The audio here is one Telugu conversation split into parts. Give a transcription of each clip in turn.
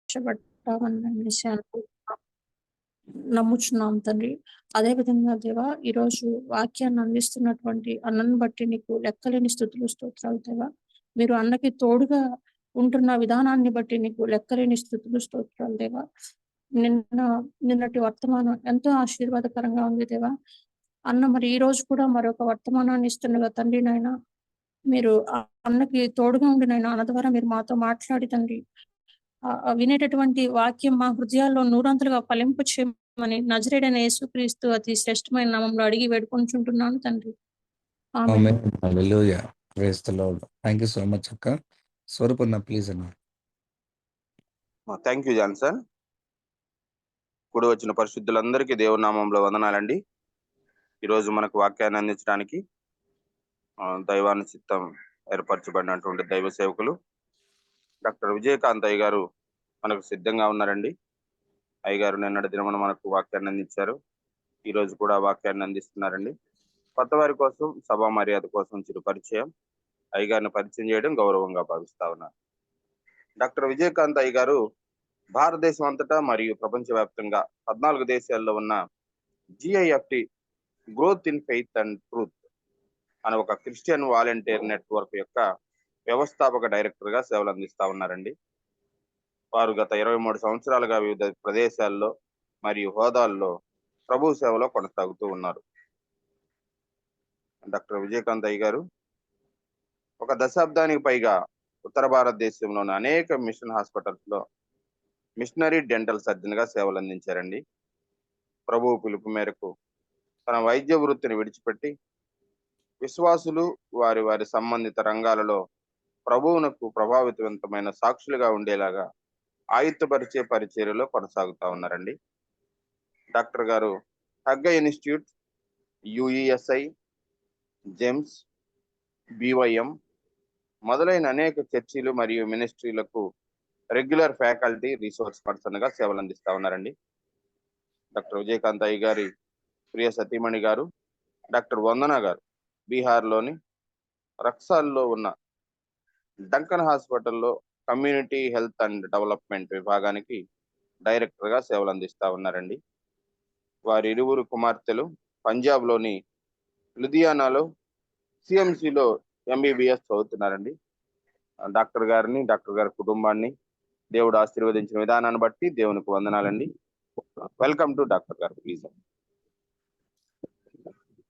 రక్షించబడ్డామన్న విషయాన్ని నమ్ముచున్నాం తండ్రి. అదేవిధంగా దేవా, ఈరోజు వాక్యాన్ని అందిస్తున్నటువంటి అన్నను బట్టి నీకు లెక్కలేని స్తుతులు, స్తోత్రాలు దేవా. మీరు అన్నకి తోడుగా ఉంటున్న విధానాన్ని బట్టి నీకు లెక్కలేని స్తుతులు, స్తోత్రాలు దేవా. నిన్నటి వర్తమానం ఎంతో ఆశీర్వాదకరంగా ఉంది దేవా. అన్న మరి ఈ రోజు కూడా మరొక వర్తమానాన్ని ఇస్తుండగా తండ్రి నాయన, మీరు అన్నకి తోడుగా ఉండి నాయన, అన్న ద్వారా మీరు మాతో మాట్లాడి తండ్రి, వినేటటువంటి వాక్యం మా హృదయాల్లో నూరంతలుగా ఫలింపు చేయమని నజరేయుడైన యేసుక్రీస్తు అతి శ్రేష్టమైన నామంలో అడిగి వేడుకొంచుంటున్నాను తండ్రి. ఆమేన్. హల్లెలూయా. Praise the Lord. Thank you so much అక్క. స్వరూపన్న ప్లీజ్ అన్న. Thank you Johnson. కూడి వచ్చిన పరిశుద్ధులందరికీ దేవుని నామంలో వందనాలండి. ఈరోజు మనకు వాక్యాన్ని అందించడానికి దైవాన్ని చిత్తం ఏర్పరచబడినటువంటి దైవ సేవకులు డాక్టర్ విజయకాంత్ అయ్య గారు మనకు సిద్ధంగా ఉన్నారండి. అయ్యగారు నిన్నటి దినమున మనకు వాక్యాన్ని అందించారు. ఈ రోజు కూడా వాక్యాన్ని అందిస్తున్నారండి. కొత్త వారి కోసం, సభా మర్యాద కోసం చిరు పరిచయం, అయ్యగారిని పరిచయం చేయడం గౌరవంగా భావిస్తా ఉన్నారు. డాక్టర్ విజయకాంత్ అయ్య గారు భారతదేశం అంతటా మరియు ప్రపంచవ్యాప్తంగా 14 దేశాల్లో ఉన్న GIFT growth in faith and truth అనే ఒక క్రిస్టియన్ వాలంటీర్ నెట్వర్క్ యొక్క వ్యవస్థాపక డైరెక్టర్ గా సేవలు అందిస్తా ఉన్నారండి. వారు గత 23 సంవత్సరాలుగా వివిధ ప్రదేశాల్లో మరియు హోదాల్లో ప్రభు సేవలో కొనసాగుతూ ఉన్నారు. డాక్టర్ విజయకాంత్ అయ్య గారు ఒక దశాబ్దానికి పైగా ఉత్తర భారతదేశంలోని అనేక మిషన్ హాస్పిటల్స్ లో మిషనరీ డెంటల్ సర్జన్ గా సేవలు అందించారండి. ప్రభువు పిలుపు మేరకు తన వైద్య వృత్తిని విడిచిపెట్టి విశ్వాసులు వారి వారి సంబంధిత రంగాలలో ప్రభువునకు ప్రభావితవంతమైన సాక్షులుగా ఉండేలాగా ఆయుత్తపరిచే పరిచర్యలో కొనసాగుతా ఉన్నారండి. డాక్టర్ గారు హగ్గ ఇన్స్టిట్యూట్, UESI, జెమ్స్, BYM మొదలైన అనేక చర్చిలు మరియు మినిస్ట్రీలకు రెగ్యులర్ ఫ్యాకల్టీ రిసోర్స్ పర్సన్ గా సేవలు అందిస్తా ఉన్నారండి. డాక్టర్ విజయకాంత్ అయ్య గారి ప్రియ సతీమణి గారు డాక్టర్ వందన గారు బీహార్లోని రక్సాల్లో ఉన్న డంకన్ హాస్పిటల్లో కమ్యూనిటీ హెల్త్ అండ్ డెవలప్మెంట్ విభాగానికి డైరెక్టర్ గా సేవలు అందిస్తా ఉన్నారండి. వారి ఇరువురు కుమార్తెలు పంజాబ్లోని లుధియానాలో CMCలో MBBS చదువుతున్నారండి. డాక్టర్ గారిని, డాక్టర్ గారి కుటుంబాన్ని దేవుడు ఆశీర్వదించిన విధానాన్ని బట్టి దేవునికి వందనాలండి. వెల్కమ్ టు డాక్టర్ గారు, please.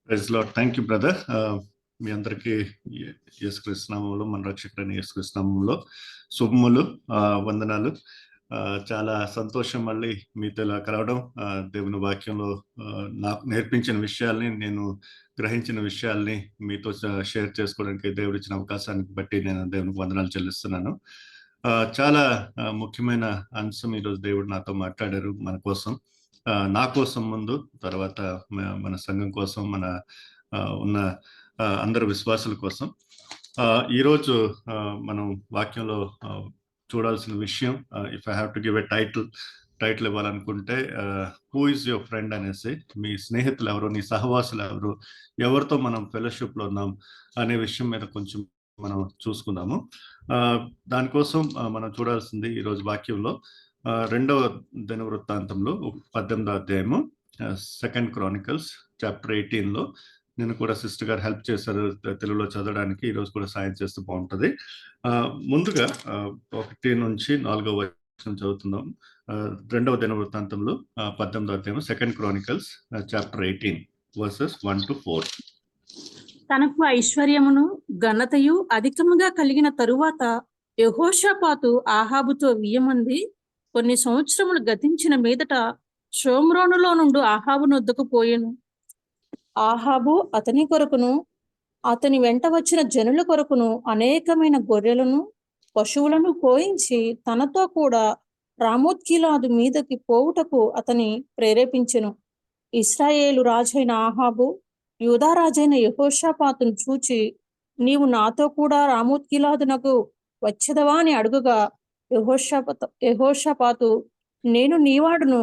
Praise Lord. Thank you brother. మీ అందరికీ యేసుక్రీస్తు నామములో, మన రక్షకుడైన యేసుక్రీస్తు నామములో శుభములు, వందనాలు. చాలా సంతోషం మళ్ళీ మీతో ఇలా కలవడం. దేవుని వాక్యంలో నాకు నేర్పించిన విషయాల్ని, నేను గ్రహించిన విషయాల్ని మీతో షేర్ చేసుకోవడానికి దేవుడు ఇచ్చిన అవకాశానికి బట్టి నేను దేవునికి వందనాలు చెల్లిస్తున్నాను. చాలా ముఖ్యమైన అంశం ఈరోజు దేవుడు నాతో మాట్లాడారు మన కోసం, నా కోసం ముందు, తర్వాత మన సంఘం కోసం, మన ఉన్న అందరు విశ్వాసుల కోసం. ఈరోజు మనం వాక్యంలో చూడాల్సిన విషయం, if I have to give a title ఇవ్వాలనుకుంటే, హూ ఈజ్ యువర్ ఫ్రెండ్ అనేసి, మీ స్నేహితులు ఎవరు, నీ సహవాసులు ఎవరు, ఎవరితో మనం ఫెలోషిప్ లో ఉన్నాం అనే విషయం మీద కొంచెం మనం చూసుకుందాము. దానికోసం మనం చూడాల్సింది ఈరోజు వాక్యంలో 2వ దినవృత్తాంతంలో 18వ అధ్యాయము, 2 Chronicles చాప్టర్ 18లో. నేను కూడా సిస్టర్ గారు హెల్ప్ చేశారు తెలుగులో చదవడానికి. ఈరోజు కూడా సాయం చేస్తే బాగుంటుంది. ముందుగా 1 నుంచి 4వ వచనం చదువుతున్నాం. 2వ దినవృత్తాంతంలో 18వ అధ్యాయం, 2 Chronicles చాప్టర్ 18 verses 1 to 4. తనకు ఐశ్వర్యమును ఘనతయు అధికముగా కలిగిన తరువాత యెహోషాపాతు ఆహాబుతో వియ్యమంది కొన్ని సంవత్సరములు గతించిన మీదట షోమ్రోనులో నుండి ఆహాబు నొద్దకు పోయెను. ఆహాబు అతని కొరకును అతని వెంట వచ్చిన జనుల కొరకును అనేకమైన గొర్రెలను పశువులను కోయించి తనతో కూడా రామోత్గిలాదు మీదకి పోవుటకు అతని ప్రేరేపించెను. ఇశ్రాయేలు రాజైన ఆహాబు యూదా రాజైన యెహోషాపాతును చూచి, నీవు నాతో కూడా రామోత్గిలాదునకు వచ్చెదవా అని అడుగగా, యెహోషాపాతు, నేను నీవాడును,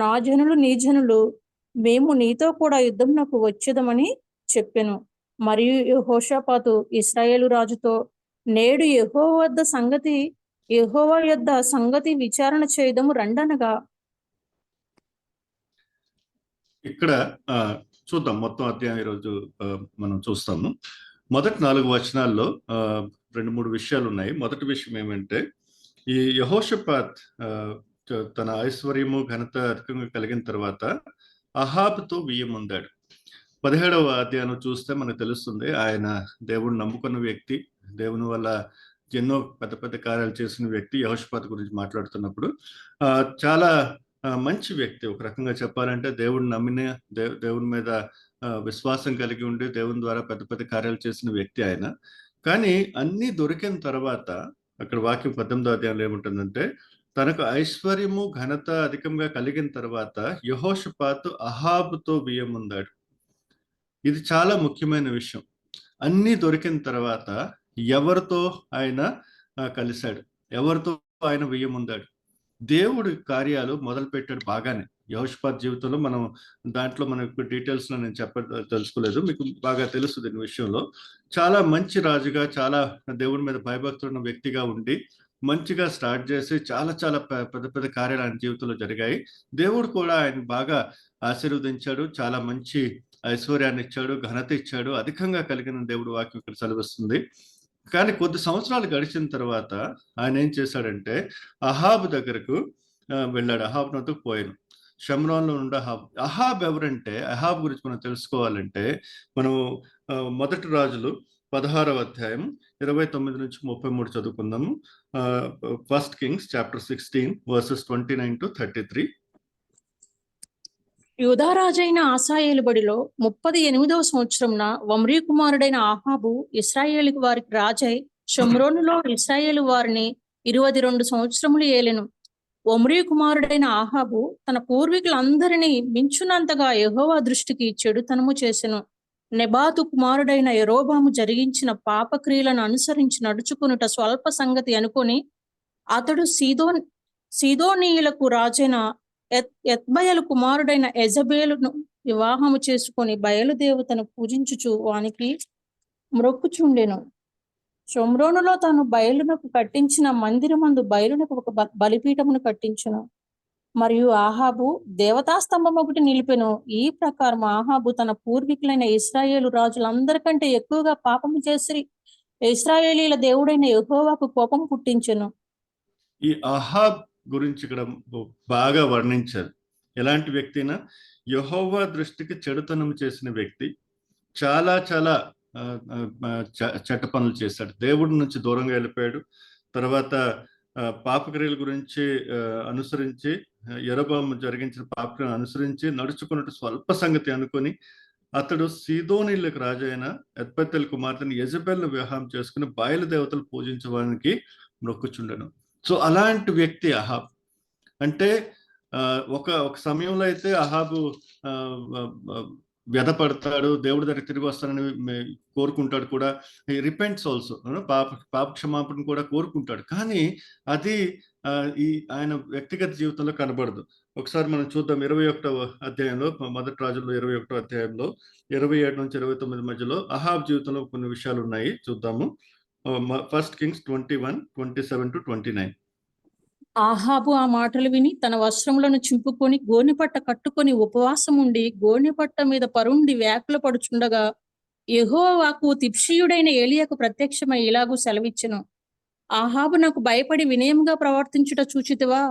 నా జనులు నీ జనులు, మేము నీతో కూడా యుద్ధమునకు వచ్చేదమని చెప్పెను. మరియు యెహోషాపాతు ఇశ్రాయేలు రాజుతో, నేడు యెహోవా వద్ద సంగతి యెహోవా యొద్ద సంగతి విచారణ చేయదము రండనగా ఇక్కడ చూద్దాం మొత్తం అధ్యాయం ఈరోజు మనం చూస్తాము. మొదటి 4 వచనాల్లో 2-3 విషయాలు ఉన్నాయి. మొదటి విషయం ఏమంటే, ఈ యెహోషాపాత్ తన ఐశ్వర్యము ఘనత అధికంగా కలిగిన తర్వాత అహాబుతో వియ్యముందాడు. 17వ అధ్యాయం చూస్తే మనకు తెలుస్తుంది, ఆయన దేవుడిని నమ్ముకున్న వ్యక్తి, దేవుని వల్ల ఎన్నో పెద్ద పెద్ద కార్యాలు చేసిన వ్యక్తి. యెహోషాపాత్ గురించి మాట్లాడుతున్నప్పుడు చాలా మంచి వ్యక్తి. ఒక రకంగా చెప్పాలంటే దేవుడిని నమ్మిన, దేవుని మీద విశ్వాసం కలిగి ఉండి దేవుని ద్వారా పెద్ద పెద్ద కార్యాలు చేసిన వ్యక్తి ఆయన. కానీ అన్నీ దొరికిన తర్వాత అక్కడ వాక్యం 18వ అధ్యాయంలో ఏముంటుందంటే, తనకు ఐశ్వర్యము ఘనత అధికంగా కలిగిన తర్వాత యెహోషాపాతు అహాబుతో వియ్యముందాడు. ఇది చాలా ముఖ్యమైన విషయం. అన్నీ దొరికిన తర్వాత ఎవరితో ఆయన కలిశాడు, ఎవరితో ఆయన వియ్యముందాడు. దేవుడి కార్యాలు మొదలుపెట్టాడు బాగానే. యెహోషాపాతు జీవితంలో మనం దాంట్లో మనకు డీటెయిల్స్ నేను తెలుసుకోలేదు, మీకు బాగా తెలుసు దీని విషయంలో. చాలా మంచి రాజుగా, చాలా దేవుడి మీద భయభక్తున్న వ్యక్తిగా ఉండి మంచిగా స్టార్ట్ చేసి చాలా చాలా పెద్ద పెద్ద కార్యాలు ఆయన జీవితంలో జరిగాయి. దేవుడు కూడా ఆయన బాగా ఆశీర్వదించాడు, చాలా మంచి ఐశ్వర్యాన్ని ఇచ్చాడు, ఘనత ఇచ్చాడు, అధికంగా కలిగిన దేవుడు వాక్యం ఇక్కడ సెలవిస్తుంది. కానీ కొద్ది సంవత్సరాలు గడిచిన తర్వాత ఆయన ఏం చేశాడంటే అహాబ్ దగ్గరకు వెళ్ళాడు. అహాబ్ నొద్దకు పోయాను. షమ్రోన్లో ఉండే అహాబ్ ఎవరంటే, అహాబ్ గురించి మనం తెలుసుకోవాలంటే మనం మొదటి రాజులు 16వ అధ్యాయం 29 నుంచి 33 చదువుకుందాము. First Kings chapter 16 verses 29 to 33. యూదారాజైన ఆసాయేలు బడిలో 38వ సంవత్సరంన ఒమ్రీ కుమారుడైన ఆహాబు ఇశ్రాయేలు వారికి రాజై షమ్రోనులో ఇశ్రాయేలు వారిని 22 సంవత్సరములు ఏలెను. ఒమ్రీ కుమారుడైన ఆహాబు తన పూర్వీకులందరినీ మించునంతగా యెహోవా దృష్టికి చెడుతనము చేసెను. నెబాతు కుమారుడైన యెరోబాము జరిగించిన పాపక్రియలను అనుసరించి నడుచుకునుట స్వల్ప సంగతి అనుకొని అతడు సీదోనీయులకు రాజైన ఎత్బయలు కుమారుడైన యెజబేలును వివాహము చేసుకొని బయలుదేవతను పూజించుచు వానికి మ్రొక్కుచుండెను. షోమ్రోనులో తాను బయలునకు కట్టించిన మందిరమందు బయలునకు ఒక బలిపీఠమును కట్టించును. మరియు ఆహాబు దేవతాస్తంభం ఒకటి నిలిపెను. ఈ ప్రకారం ఆహాబు తన పూర్వీకులైన ఇశ్రాయేలు రాజులందరికంటే ఎక్కువగా పాపము చేసి ఇశ్రాయేలీల దేవుడైన యెహోవాకు కోపం పుట్టించెను. ఈ అహాబ్ గురించి ఇక్కడ బాగా వర్ణించారు. ఎలాంటి వ్యక్తినా యెహోవా దృష్టికి చెడుతనం చేసిన వ్యక్తి, చాలా చాలా చెడ్డ పనులు చేశాడు. దేవుడి నుంచి దూరంగా వెళ్ళిపోయాడు. తర్వాత పాపక్రియల గురించి అనుసరించి, యెరోబాము జరిగించిన పాపక్రియలను అనుసరించి నడుచుకున్నట్టు స్వల్ప సంగతి అనుకొని అతడు సీదోనీయులకు రాజైన ఎత్బయలు కుమార్తెను యెజబెల్ను వివాహం చేసుకుని బయలుదేవతలు పూజించడానికి మొక్కుచుండెను. సో అలాంటి వ్యక్తి అహాబ్. అంటే ఒక సమయంలో అయితే అహాబు వ్యధపడతాడు, దేవుడి దగ్గర తిరిగి వస్తానని కోరుకుంటాడు కూడా. రిపెంట్స్ ఆల్సో, పాప క్షమాపణ కూడా కోరుకుంటాడు. కానీ అది ఆయన వ్యక్తిగత జీవితంలో కనబడదు. ఒకసారి మనం చూద్దాం 21వ అధ్యాయంలో, మొదటి రాజుల్లో 21వ అధ్యాయంలో 27 నుంచి 29 మధ్యలో అహాబ్ జీవితంలో కొన్ని విషయాలు ఉన్నాయి, చూద్దాము. First Kings 21, 27 to 29. ఆహాబు ఆ మాటలు విని తన వస్త్రములను చింపుకొని గోనెపట్ట కట్టుకొని ఉపవాసం ఉండి గోనెపట్ట మీద పరుండి వ్యాకుల పడుచుండగా యెహోవాకు తిప్షీయుడైన ఏలియాకు ప్రత్యక్షమై ఇలాగూ సెలవిచ్చెను. ఆహాబు నాకు భయపడి వినయముగా ప్రవర్తించుట చూచితివా?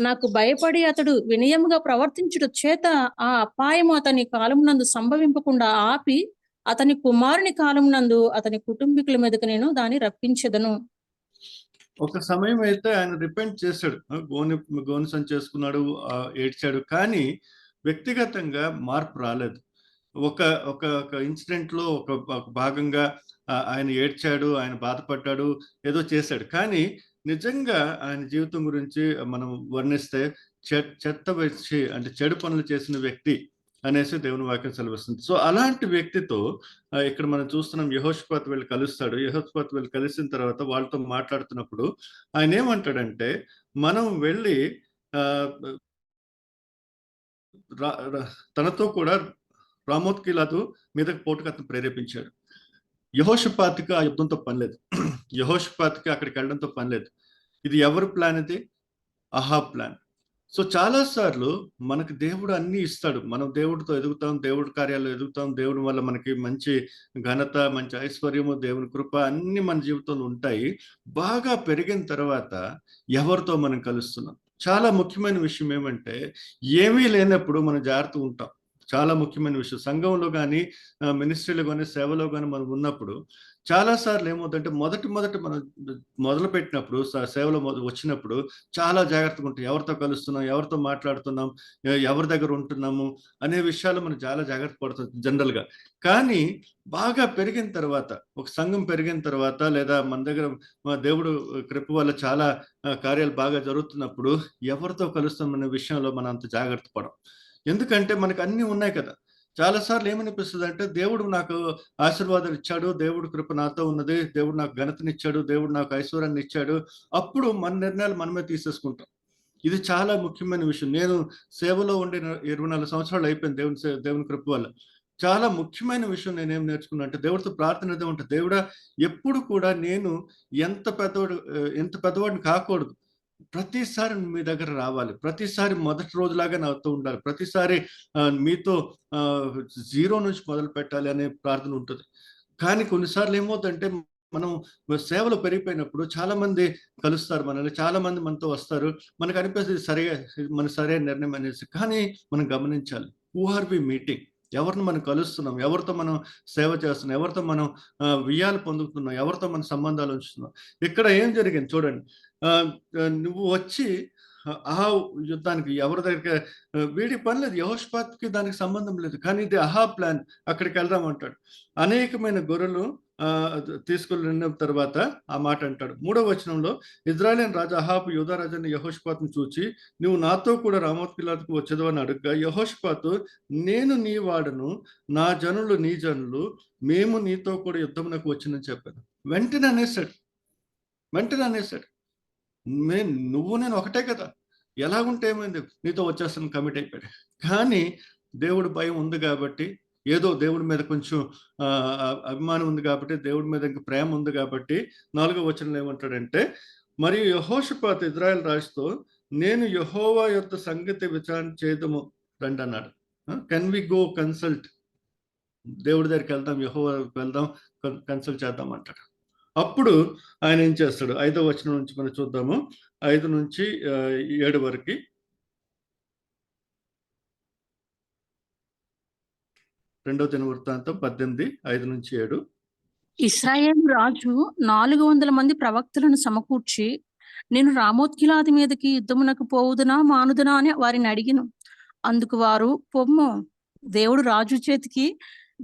నాకు భయపడి అతడు వినయముగా ప్రవర్తించుట చేత ఆ అపాయము అతని కాలమునందు సంభవింపకుండా ఆపి అతని కుమారుని కాలమునందు అతని కుటుంబీకుల మీదకు నేను దాన్ని రప్పించెదను. ఒక సమయం అయితే ఆయన రిపెంట్ చేశాడు, గోని సంచి చేసుకున్నాడు, ఏడ్చాడు. కానీ వ్యక్తిగతంగా మార్పు రాలేదు. ఒక ఒక ఇన్సిడెంట్ లో ఒక భాగంగా ఆయన ఏడ్చాడు, ఆయన బాధపడ్డాడు, ఏదో చేశాడు. కానీ నిజంగా ఆయన జీవితం గురించి మనం వర్ణిస్తే చెత్త వచ్చి, అంటే చెడు పనులు చేసిన వ్యక్తి అనేసి దేవుని వాక్యం సెలవిస్తుంది. సో అలాంటి వ్యక్తితో ఇక్కడ మనం చూస్తున్నాం, యెహోషాపాతు వెళ్ళి కలుస్తాడు. యెహోషాపాతు వెళ్ళి కలిసిన తర్వాత వాళ్ళతో మాట్లాడుతున్నప్పుడు ఆయన ఏమంటాడంటే, మనం వెళ్ళి తనతో కూడా రామోత్ గిలాదు మీదకి పోటుకు అతను ప్రేరేపించాడు. యెహోషాపాతుకి ఆ యుద్ధంతో పనిలేదు, యెహోషాపాతుకి అక్కడికి వెళ్ళడంతో పనిలేదు. ఇది ఎవరి ప్లాన్? ఇది అహాబ్ ప్లాన్. సో చాలా సార్లు మనకు దేవుడు అన్ని ఇస్తాడు. మనం దేవుడితో ఎదుగుతాం, దేవుడి కార్యాల్లో ఎదుగుతాం, దేవుడి వల్ల మనకి మంచి ఘనత, మంచి ఐశ్వర్యము, దేవుని కృప అన్ని మన జీవితంలో ఉంటాయి. బాగా పెరిగిన తర్వాత ఎవరితో మనం కలుస్తున్నాం? చాలా ముఖ్యమైన విషయం ఏమంటే, ఏమీ లేనప్పుడు మనం జాగ్రత్తగా ఉంటాం. చాలా ముఖ్యమైన విషయం. సంఘంలో కానీ, మినిస్ట్రీలో కానీ, సేవలో కానీ మనం ఉన్నప్పుడు చాలా సార్లు ఏమవుతుందంటే మొదటి మనం మొదలుపెట్టినప్పుడు సేవలో వచ్చినప్పుడు చాలా జాగ్రత్తగా ఉంటాం. ఎవరితో కలుస్తున్నాం, ఎవరితో మాట్లాడుతున్నాం, ఎవరి దగ్గర ఉంటున్నాము అనే విషయాలు మనం చాలా జాగ్రత్త పడుతుంది జనరల్‌గా. కానీ బాగా పెరిగిన తర్వాత, ఒక సంఘం పెరిగిన తర్వాత, లేదా మన దగ్గర దేవుడు కృప వల్ల చాలా కార్యాలు బాగా జరుగుతున్నప్పుడు ఎవరితో కలుస్తామనే విషయంలో మనం అంత జాగ్రత్త పడం. ఎందుకంటే మనకు అన్నీ ఉన్నాయి కదా! చాలా సార్లు ఏమనిపిస్తదంటే, దేవుడు నాకు ఆశీర్వాదాలు ఇచ్చాడు, దేవుడి కృప నాతో ఉన్నది, దేవుడు నాకు ఘనతనిచ్చాడు, దేవుడు నాకు ఐశ్వర్యాన్ని ఇచ్చాడు. అప్పుడు మన నిర్ణయాలు మనమే తీసేసుకుంటాం. ఇది చాలా ముఖ్యమైన విషయం. నేను సేవలో ఉండి 24 సంవత్సరాలు అయిపోయింది దేవుని కృప వల్ల. చాలా ముఖ్యమైన విషయం నేనేం నేర్చుకున్నా అంటే, దేవుడితో ప్రార్థన అదే ఉంటది. దేవుడా, ఎప్పుడు కూడా నేను ఎంత పెద్దవాడిని కాకూడదు. ప్రతిసారి మీ దగ్గర రావాలి. ప్రతిసారి మొదటి రోజులాగా నాతో ఉండాలి. ప్రతిసారి మీతో జీరో నుంచి మొదలుపెట్టాలి అనే ప్రార్థన ఉంటది. కానీ కొన్నిసార్లు ఏమవుతుందంటే, మనం సేవలో పెరిగిపోయినప్పుడు చాలా మంది కలుస్తారు మనల్ని. చాలా మంది మనతో వస్తారు. మనకు అనిపిస్తది మన సరైన నిర్ణయం అనేసి. కానీ మనం గమనించాలి. Who are we meeting? ఎవరిని మనం కలుస్తున్నాం? ఎవరితో మనం సేవ చేస్తున్నాం? ఎవరితో మనం వియ్యాలు పొందుతున్నాం? ఎవరితో మన సంబంధాలు ఉంచుతున్నాం? ఇక్కడ ఏం జరిగింది చూడండి. నువ్వు వచ్చి అహాబ్ యుద్ధానికి ఎవరి దగ్గరికి వీడికి పని లేదు. యెహోషాపాత్‌కి దానికి సంబంధం లేదు. కానీ ఇది అహాబ్ ప్లాన్. అక్కడికి వెళ్దాం అంటాడు. అనేకమైన గొర్రెలు తీసుకెళ్ళిన తర్వాత ఆ మాట అంటాడు. 3వ వచనంలో, ఇశ్రాయేలు రాజు అహాబు యూదా రాజైన యెహోషాపాతును చూచి, నువ్వు నాతో కూడా రామోత్ గిలాదుకు వచ్చెదవు అని అడగగా, యెహోషాపాతు, నేను నీ వాడను, నా జనులు నీ జనులు, మేము నీతో కూడా యుద్ధమునకు వచ్చానని చెప్పాను. వెంటనే అనేసాడు. నువ్వు నేను ఒకటే కదా! ఎలాగుంటే ఏమైంది? నీతో వచ్చేస్తాను కమిట్ అయిపోయాడు. కానీ దేవుడి భయం ఉంది కాబట్టి, ఏదో దేవుడి మీద కొంచెం అభిమానం ఉంది కాబట్టి, దేవుడి మీద ఇంకా ప్రేమ ఉంది కాబట్టి, 4వ వచనంలో ఏమంటాడంటే, మరియు యెహోషాపాతు ఇశ్రాయేలు రాజుతో, నేను యెహోవా యొద్ద సంగతి విచారణ చేద్దుము రండి అన్నాడు. Can we go consult? దేవుడి దగ్గరికి వెళ్దాం, యెహోవాకి వెళ్దాం, కన్సల్ట్ చేద్దాం అంటాడు. అప్పుడు ఆయన ఏం చేస్తాడు? 5వ వచనం నుంచి మనం చూద్దాము. 5 నుంచి 7 వరకి. రెండవ దినవృత్తాంతం 18, 5-7. ఇశ్రాయేలు రాజు 400 మంది ప్రవక్తలను సమకూర్చి, నేను రామోత్ గిలాదు మీదకి యుద్ధమునకు పోవుదునా మానుదునా అని వారిని అడిగిను. అందుకు వారు, పొమ్ము, దేవుడు రాజు చేతికి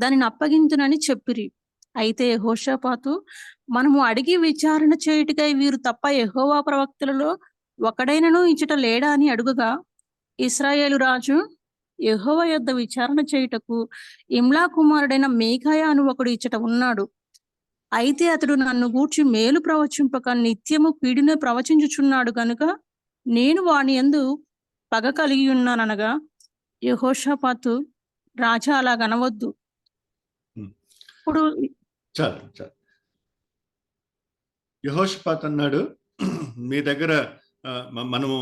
దానిని అప్పగింతునని చెప్పిరి. అయితే యెహోషాపాతు, మనము అడిగి విచారణ చేయుటకై వీరు తప్ప యెహోవా ప్రవక్తలలో ఒకడైనను ఇచ్చట లేడా అని అడుగగా, ఇశ్రాయేలు రాజు, యెహోవా యొద్ద విచారణ చేయుటకు ఇమ్లా కుమారుడైన మీకాయా అను ఒకడు ఇచ్చట ఉన్నాడు. అయితే అతడు నన్ను గూర్చి మేలు ప్రవచింపక నిత్యము కీడునే ప్రవచించుచున్నాడు గనుక నేను వాని యందు పగ కలిగి ఉన్నాననగా, యెహోషాపాతు, రాజా అలాగనవద్దు. ఇప్పుడు చాలు. యెహోషాపాతు అన్నాడు, మీ దగ్గర మనము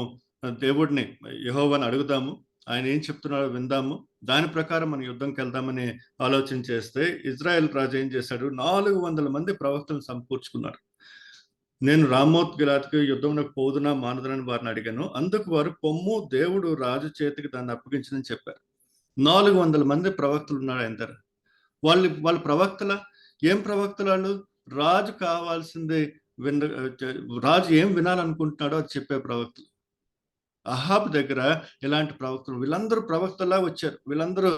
దేవుడిని యెహోవాని అడుగుదాము, ఆయన ఏం చెప్తున్నాడో విందాము, దాని ప్రకారం మనం యుద్ధంకి వెళ్దామని ఆలోచన చేస్తే, ఇశ్రాయేల్ రాజు ఏం చేశాడు? 400 మంది ప్రవక్తలను సమకూర్చుకున్నాడు. నేను రామోత్ గిలాదుకు యుద్ధమునకు పోదునా మానుదునా అని వారిని అడిగాను. అందుకు వారు, పొమ్ము, దేవుడు రాజు చేతికి దాన్ని అప్పగించనని చెప్పారు. 400 మంది ప్రవక్తలు ఉన్నారు ఆయన దగ్గర. వాళ్ళ ప్రవక్తల ఏం ప్రవక్తలు వాళ్ళు? రాజు కావాల్సింది రాజు ఏం వినాలనుకుంటున్నాడో అది చెప్పే ప్రవక్తలు. అహాబ్ దగ్గర ఎలాంటి ప్రవక్తలు? వీళ్ళందరూ ప్రవక్తలా వచ్చారు. వీళ్ళందరూ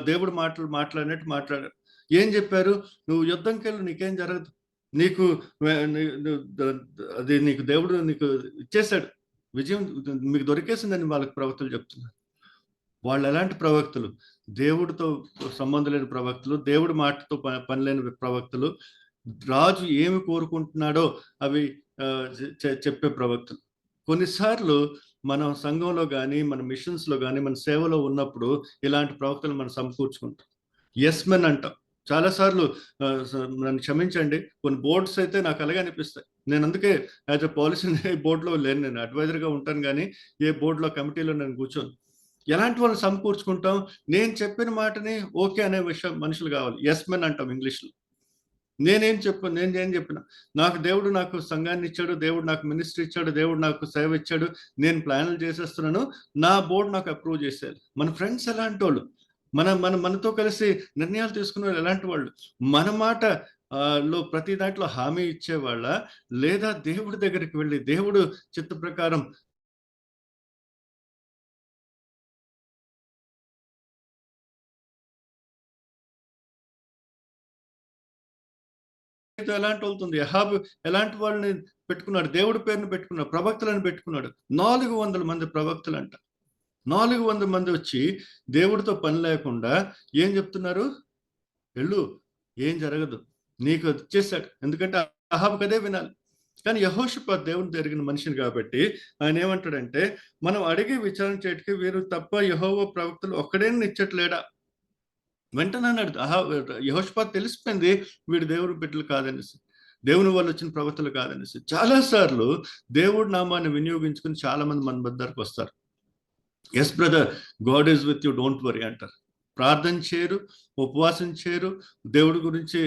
దేవుడు మాట్లాడినట్టు మాట్లాడారు. ఏం చెప్పారు? నువ్వు యుద్ధంకి వెళ్ళు, నీకేం జరగదు, నీకు అది నీకు దేవుడు నీకు ఇచ్చేశాడు, విజయం మీకు దొరికేసిందని వాళ్ళకి ప్రవక్తలు చెప్తున్నారు. వాళ్ళు ఎలాంటి ప్రవక్తలు? దేవుడితో సంబంధం లేని ప్రవక్తలు, దేవుడి మాటతో పని లేని ప్రవక్తలు, రాజు ఏమి కోరుకుంటున్నాడో అవి చెప్పే ప్రవక్తలు. కొన్నిసార్లు మనం సంఘంలో కానీ, మన మిషన్స్లో కానీ, మన సేవలో ఉన్నప్పుడు ఇలాంటి ప్రవక్తలు మనం సమకూర్చుకుంటాం. ఎస్ మెన్ అంటాం. చాలాసార్లు నన్ను క్షమించండి, కొన్ని బోర్డ్స్ అయితే నాకు అలాగే అనిపిస్తాయి. నేను అందుకే యాజ్ ఎ పాలసీ బోర్డులో లేను, నేను అడ్వైజర్గా ఉంటాను, కానీ ఏ బోర్డులో కమిటీలో నేను కూర్చోను. ఎలాంటి వాళ్ళని సమకూర్చుకుంటాం? నేను చెప్పిన మాటని ఓకే అనే విషయం మనుషులు కావాలి. ఎస్ మెన్ అంటాం ఇంగ్లీష్లో. నేనేం చెప్పిన, నాకు సంఘాన్ని ఇచ్చాడు, దేవుడు నాకు మినిస్ట్రీ ఇచ్చాడు, దేవుడు నాకు సేవ ఇచ్చాడు, నేను ప్లాన్లు చేసేస్తున్నాను, నా బోర్డు నాకు అప్రూవ్ చేసేయాలి. మన ఫ్రెండ్స్ ఎలాంటి వాళ్ళు, మనతో కలిసి నిర్ణయాలు తీసుకునే వాళ్ళు ఎలాంటి వాళ్ళు, మన మాట లో ప్రతి దాంట్లో హామీ ఇచ్చేవాళ్ళ, లేదా దేవుడి దగ్గరికి వెళ్ళి దేవుడు చిత్త ప్రకారం ఎలాంటి వెళ్తుంది? అహాబు ఎలాంటి వాళ్ళని పెట్టుకున్నాడు? దేవుడి పేరును పెట్టుకున్నాడు, ప్రవక్తలను పెట్టుకున్నాడు. 400 మంది ప్రవక్తలంట. 400 మంది వచ్చి దేవుడితో పని లేకుండా ఏం చెప్తున్నారు? వెళ్ళు, ఏం జరగదు, నీకు వచ్చేసాడు. ఎందుకంటే అహాబుకి అదే వినాలి. కానీ యెహోషాపాతు దేవుని జరిగిన మనిషిని కాబట్టి ఆయన ఏమంటాడంటే, మనం అడిగి విచారణ చేయటికి వీరు తప్ప యెహోవా ప్రవక్తలు ఒక్కడే ఇచ్చట్లేడా? వెంటనే అన్నాడు యెహోషాపాతు తెలిసిపోయింది వీడు దేవుడి బిడ్డలు కాదనేసి, దేవుని వాళ్ళు వచ్చిన ప్రవక్తలు కాదనేసి. చాలా సార్లు దేవుడి నామాన్ని వినియోగించుకుని చాలా మంది మన దగ్గరకు వస్తారు. Yes brother, God is with you, don't worry అంటారు. ప్రార్థన చేయరు, ఉపవాసం చేయరు, దేవుడి గురించి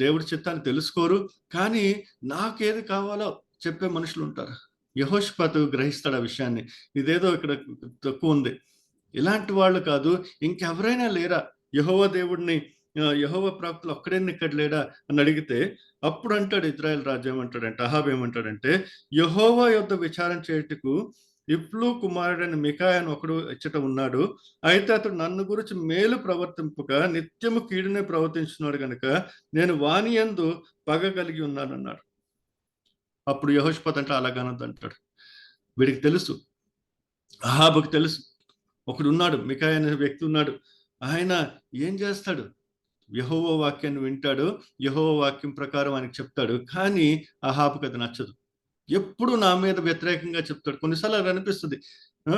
దేవుడి చిత్తాన్ని తెలుసుకోరు, కానీ నాకేది కావాలో చెప్పే మనుషులు ఉంటారు. యెహోషాపాతు గ్రహిస్తాడు ఆ విషయాన్ని, ఇదేదో ఇక్కడ తక్కువ ఉంది. ఇలాంటి వాళ్ళు కాదు, ఇంకెవరైనా లేరా యెహోవా దేవుడిని, యెహోవా ప్రవక్తలు ఒక్కడే ఇక్కడ లేడా అని అడిగితే, అప్పుడు అంటాడు ఇజ్రాయెల్ రాజు ఏమంటాడంటే, అహాబ్ ఏమంటాడంటే, యెహోవా యొద్ద విచారణ చేయుటకు ఇప్లు కుమారుడైన మికాయాను ఒకడు ఇచ్చట ఉన్నాడు, అయితే అతడు నన్ను గురించి మేలు ప్రవర్తింపక నిత్యము కీడునే ప్రవర్తించున్నాడు గనుక నేను వాని యందు పగ కలిగి ఉన్నాను అన్నాడు. అప్పుడు యెహోషాపాతు అంటే అలాగనొద్దు అంటాడు. వీడికి తెలుసు, అహాబుకి తెలుసు, ఒకడున్నాడు, మికాయా అనే వ్యక్తి ఉన్నాడు, ఆయన ఏం చేస్తాడు? యెహోవా వాక్యాన్ని వింటాడు, యెహోవా వాక్యం ప్రకారం ఆయనకు చెప్తాడు. కానీ అహాబుకి అది నచ్చదు, ఎప్పుడు నా మీద వ్యతిరేకంగా చెప్తాడు. కొన్నిసార్లు అది అనిపిస్తుంది,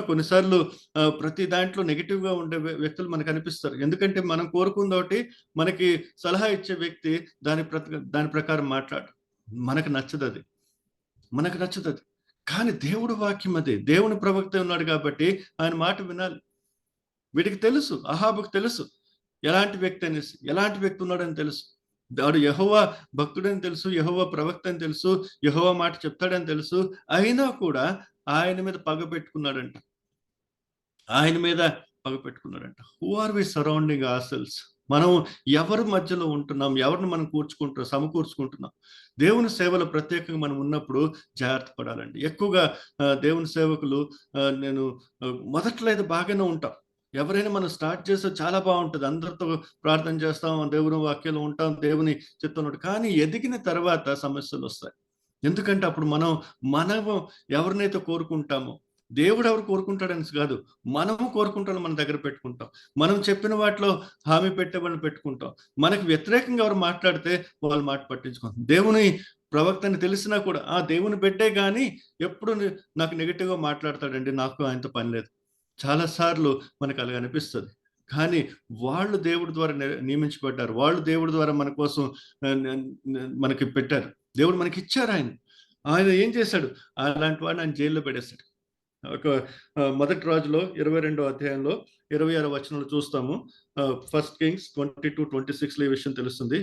కొన్నిసార్లు ప్రతి దాంట్లో నెగిటివ్ గా ఉండే వ్యక్తులు మనకు అనిపిస్తారు. ఎందుకంటే మనం కోరుకుందోటి, మనకి సలహా ఇచ్చే వ్యక్తి దాని ప్రకారం మాట్లాడు, మనకు నచ్చదు అది. కానీ దేవుడు వాక్యం అదే, దేవుని ప్రవక్త ఉన్నాడు కాబట్టి ఆయన మాట వినాలి. వీడికి తెలుసు, అహాబుకు తెలుసు ఎలాంటి వ్యక్తి అనేసి, ఎలాంటి వ్యక్తి ఉన్నాడని తెలుసు. వాడు యెహోవా భక్తుడని తెలుసు, యెహోవా ప్రవక్త అని తెలుసు, యెహోవా మాట చెప్తాడని తెలుసు. అయినా కూడా ఆయన మీద పగ పెట్టుకున్నాడంట. Who are we surrounding ourselves? మనం ఎవరి మధ్యలో ఉంటున్నాం? ఎవరిని మనం సమకూర్చుకుంటున్నాం? దేవుని సేవలో ప్రత్యేకంగా మనం ఉన్నప్పుడు జాగ్రత్త పడాలండి. ఎక్కువగా దేవుని సేవకులు నేను మొదట్లో అయితే బాగానే ఉంటాం. ఎవరైనా మనం స్టార్ట్ చేస్తే చాలా బాగుంటుంది, అందరితో ప్రార్థన చేస్తాం, దేవుని వాక్యంలో ఉంటాం, దేవుని చిత్తంలో. కానీ ఎదిగిన తర్వాత సమస్యలు వస్తాయి. ఎందుకంటే అప్పుడు మనం ఎవరినైతే కోరుకుంటామో, దేవుడు ఎవరు కోరుకుంటాడని కాదు, మనము కోరుకుంటాం, మన దగ్గర పెట్టుకుంటాం. మనం చెప్పిన వాటిలో హామీ పెట్టే వాళ్ళని పెట్టుకుంటాం. మనకు వ్యతిరేకంగా ఎవరు మాట్లాడితే వాళ్ళ మాట పట్టించుకుంటాం. దేవుని ప్రవక్తని తెలిసినా కూడా ఆ దేవుని పెట్టే కానీ ఎప్పుడు నాకు నెగిటివ్గా మాట్లాడతాడండి, నాకు ఆయనతో పని లేదు. చాలా సార్లు మనకు అలాగ అనిపిస్తుంది. కానీ వాళ్ళు దేవుడి ద్వారా నియమించబడ్డారు, వాళ్ళు దేవుడి ద్వారా మన కోసం మనకి పెట్టారు, దేవుడు మనకి ఇచ్చారు. ఆయన ఏం చేశాడు? అలాంటి వాడిని ఆయన జైల్లో పెట్టేశాడు. ఒక మొదటి రాజులో 22వ అధ్యాయంలో 26వ వచనంలో చూస్తాము. ఫస్ట్ కింగ్స్ 22:26 ఈ విషయం తెలుస్తుంది.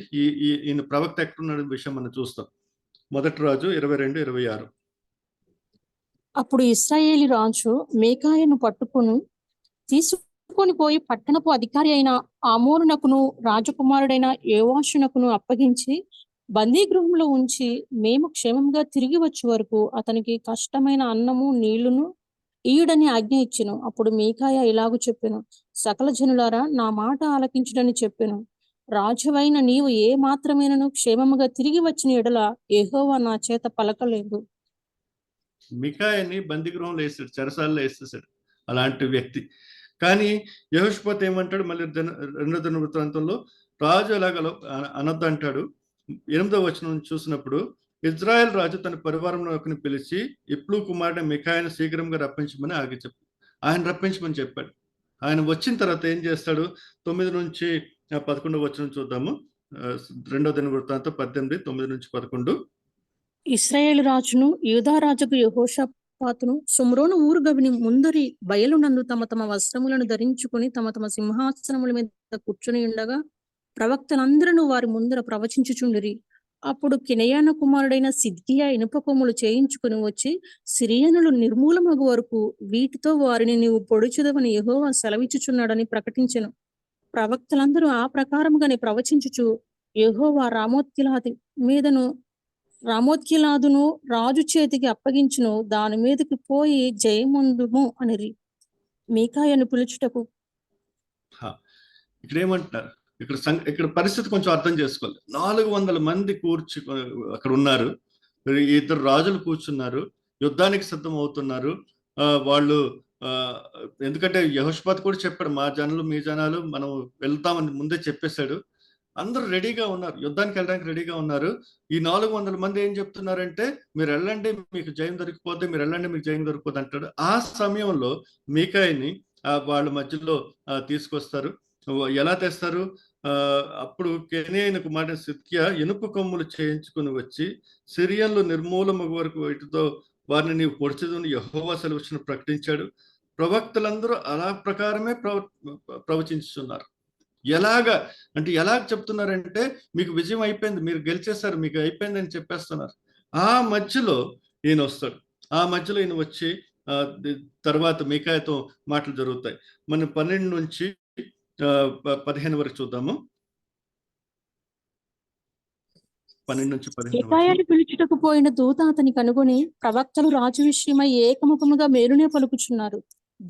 ఈయన ప్రవక్త ఎక్కడున్న విషయం మనం చూస్తాం. మొదటి రాజు 22:26. అప్పుడు ఇశ్రాయేలు రాజు మీకాయాను పట్టుకుని తీసుకొని పోయి పట్టణపు అధికారి అయిన ఆమోనునకును రాజకుమారుడైన యోవాషునకును అప్పగించి బందీగృహంలో ఉంచి, మేము క్షేమంగా తిరిగి వచ్చే వరకు అతనికి కష్టమైన అన్నము నీళ్లును ఈయుడని ఆజ్ఞ ఇచ్చెను. అప్పుడు మీకాయ ఇలాగు చెప్పెను, సకల జనులారా నా మాట ఆలకించుడని చెప్పెను. రాజువైన నీవు ఏ మాత్రమేనను క్షేమముగా తిరిగి వచ్చిన ఎడల యెహోవా నా చేత పలకలేదు. మికాయాని బందీగృహంలో వేసాడు, చెరసాలలో వేసేసాడు అలాంటి వ్యక్తి. కానీ యెహోషాపాతు ఏమంటాడు? మళ్ళీ 2వ దినవృత్తాంతంలో రాజు అలాగ అనొద్దు అంటాడు. 8వ వచనం చూసినప్పుడు, ఇజ్రాయెల్ రాజు తన పరివారంలోకి పిలిచి ఇప్లు కుమారుడు మికాయాను శీఘ్రంగా రప్పించమని ఆయన రప్పించమని చెప్పాడు. ఆయన వచ్చిన తర్వాత ఏం చేస్తాడు? 9 నుంచి 11వ వచనం చూద్దాము. 2వ దినవృత్తాంతం 18:9-11. ఇశ్రాయేలు రాజును యూదా రాజుకు యెహోషాపాతును షోమ్రోను ఊరు గవిని ముందరి బయలునందు తమ తమ వస్త్రములను ధరించుకుని తమ తమ సింహాసనముల మీద కూర్చుని ఉండగా ప్రవక్తలందరూ వారి ముందర ప్రవచించుచుండిరి. అప్పుడు కినయాన కుమారుడైన సిద్కియా ఇనుప కొమ్ములు చేయించుకుని వచ్చి, సిరియనులు నిర్మూలమగు వరకు వీటితో వారిని నీవు పొడుచుదవని యెహోవా సెలవిచ్చుచున్నాడని ప్రకటించెను. ప్రవక్తలందరూ ఆ ప్రకారముగానే ప్రవచించుచు యెహోవా రామోత్గిలాదును రాజు చేతికి అప్పగించును, దాని మీదకి పోయి జయముందుము అనిరి. మీకాయను పిలుచుటకు ఇక్కడ ఏమంటున్నారు? ఇక్కడ పరిస్థితి కొంచెం అర్థం చేసుకోవాలి. 400 మంది అక్కడ ఉన్నారు. 2 రాజులు కూర్చున్నారు, యుద్ధానికి సిద్ధం అవుతున్నారు. వాళ్ళు ఎందుకంటే యెహోషాపాతు కూడా చెప్పాడు, మా జనాలు మీ జనాలు మనం వెళ్తామని ముందే చెప్పేశాడు. అందరూ రెడీగా ఉన్నారు, యుద్ధానికి వెళ్ళడానికి రెడీగా ఉన్నారు. ఈ 400 మంది ఏం చెప్తున్నారంటే, మీరు వెళ్ళండి మీకు జయం దొరికిపోద్ది, మీరు వెళ్ళండి మీకు జయం దొరికిపోద్ది అంటాడు. ఆ సమయంలో మీకాయని వాళ్ళ మధ్యలో తీసుకొస్తారు. ఎలా తెస్తారు? అప్పుడు కెనీయన కుమారుడైన సిద్కియా ఇనుప కొమ్ములు చేయించుకుని వచ్చి, సిరియన్లు నిర్మూలమగు వరకు వీటితో వారిని నీవు పొడిచెదవని యెహోవా సెలవిచ్చును ప్రకటించాడు. ప్రవక్తలందరూ అలా ప్రకారమే ప్రవచించుతున్నారు. ఎలాగా అంటే ఎలా చెప్తున్నారంటే, మీకు విజయం అయిపోయింది, మీరు గెలిచేశారు, మీకు అయిపోయింది అని చెప్పేస్తున్నారు. ఆ మధ్యలో ఈయన వస్తాడు. ఆ మధ్యలో ఈయన వచ్చి తర్వాత మీకాయతో మాటలు జరుగుతాయి. మనం 12-15 వరకు చూద్దాము. 12-15 మీకాయను పిలుచుటకు పోయిన దూత అతని కనుగొని, ప్రవక్తలు రాజు విషయమై ఏకముఖముగా మేలునే పలుకుచున్నారు.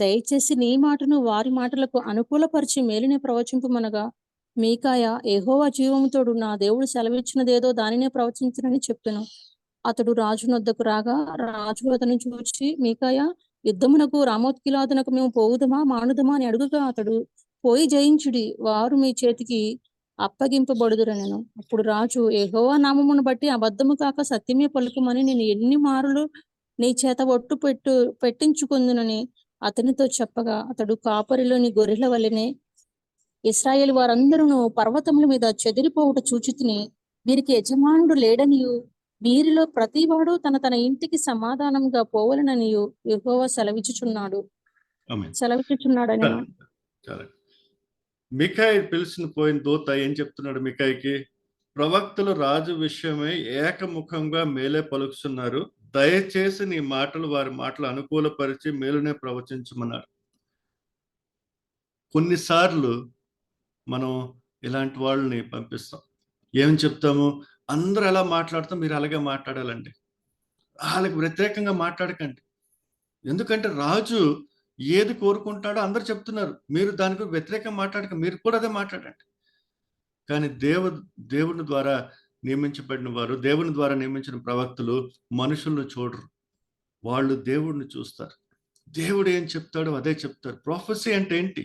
దయచేసి నీ మాటను వారి మాటలకు అనుకూలపరిచి మేలునే ప్రవచింపమనగా, మీకాయ యెహోవా జీవముతోడు నా దేవుడు సెలవిచ్చినదేదో దానినే ప్రవచించనని చెప్పెను. అతడు రాజు నొద్దకు రాగా రాజు అతను చూచి, మీకాయ, యుద్ధమునకు రామోత్గిలాదునకు మేము పోవుదమా మానుదమా అని అడుగుగా అతడు, పోయి జయించుడి, వారు మీ చేతికి అప్పగింపబడుదురనెను. అప్పుడు రాజు, యెహోవా నామమును బట్టి అబద్ధము కాక సత్యమే పలుకుమని నేను ఎన్ని మారులు నీ చేత ఒట్టు పెట్టించుకుందునని అతనితో చెప్పగా, అతడు కాపరిలోని గొర్రెల వలెనే ఇశ్రాయేలు వారందరూ పర్వతముల మీద చెదిరిపోవుట చూచితిని, వీరికి యజమానుడు లేడనియు వీరిలో ప్రతివాడు తన తన ఇంటికి సమాధానంగా పోవలననియు యెహోవా సెలవిచ్చుచున్నాడని. మీకాయ పిలిచిన పోయిన దూత ఏం చెప్తున్నాడు మీకాయకి? ప్రవక్తలు రాజు విషయమై ఏకముఖంగా మేలే పలుకుతున్నారు, దయచేసి నీ మాటలు వారి మాటలు అనుకూలపరిచి మేలునే ప్రవచించమన్నాడు. కొన్నిసార్లు మనం ఇలాంటి వాళ్ళని పంపిస్తాం. ఏం చెప్తాము? అందరూ ఎలా మాట్లాడతాం, మీరు అలాగే మాట్లాడాలండి, వాళ్ళకి వ్యతిరేకంగా మాట్లాడకండి. ఎందుకంటే రాజు ఏది కోరుకుంటాడో అందరు చెప్తున్నారు, మీరు దానికి వ్యతిరేకంగా మాట్లాడక మీరు కూడా అదే మాట్లాడండి. కానీ దేవుని ద్వారా నియమించబడిన వారు, దేవుని ద్వారా నియమించిన ప్రవక్తలు మనుషులను చూడరు, వాళ్ళు దేవుడిని చూస్తారు. దేవుడు ఏం చెప్తాడో అదే చెప్తారు. ప్రొఫెసీ అంటే ఏంటి?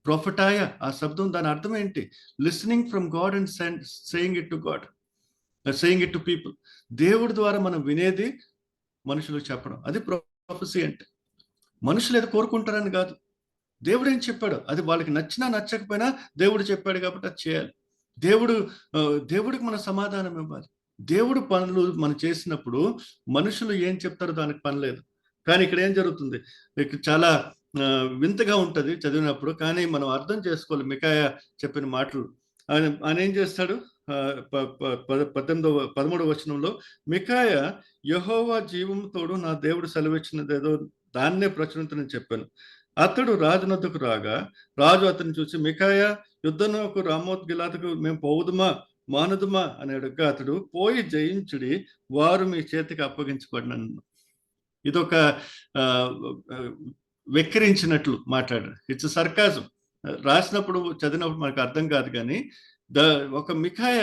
ప్రొఫెటాయ, ఆ శబ్దం దాని అర్థం ఏంటి? Listening from God and saying it to God, saying it to people. దేవుడి ద్వారా మనం వినేది మనుషులకు చెప్పడం, అది ప్రొఫెసీ అంటే. మనుషులు ఏదో కోరుకుంటారని కాదు, దేవుడు ఏం చెప్పాడు అది వాళ్ళకి నచ్చినా నచ్చకపోయినా దేవుడు చెప్పాడు కాబట్టి అది చేయాలి. దేవుడికి మన సమాధానం ఇవ్వాలి. దేవుడు పనులు మనం చేసినప్పుడు మనుషులు ఏం చెప్తారో దానికి పని లేదు. కానీ ఇక్కడ ఏం జరుగుతుంది? ఇక్కడ చాలా వింతగా ఉంటది చదివినప్పుడు, కానీ మనం అర్థం చేసుకోవాలి. మీకాయ చెప్పిన మాటలు ఆయన ఏం చేస్తాడు? 13వ వచనంలో, మీకాయ యెహోవా జీవముతోడు నా దేవుడు సెలవిచ్చినదేదో దాన్నే ప్రచురించని చెప్పాను. అతడు రాజు నొద్దకు రాగా రాజు అతన్ని చూసి, మీకాయ, యుద్ధమునకు రామోత్గిలాదుకు మేము పోవుదుమా మానుదుమా అని అడగగా అతడు, పోయి జయించుడి, వారు మీ చేతికి అప్పగించబడినను. ఇదొక వెక్కిరించినట్లు మాట్లాడారు. It's sarcasm. రాసినప్పుడు చదివినప్పుడు మనకు అర్థం కాదు, కానీ ఒక మికాయ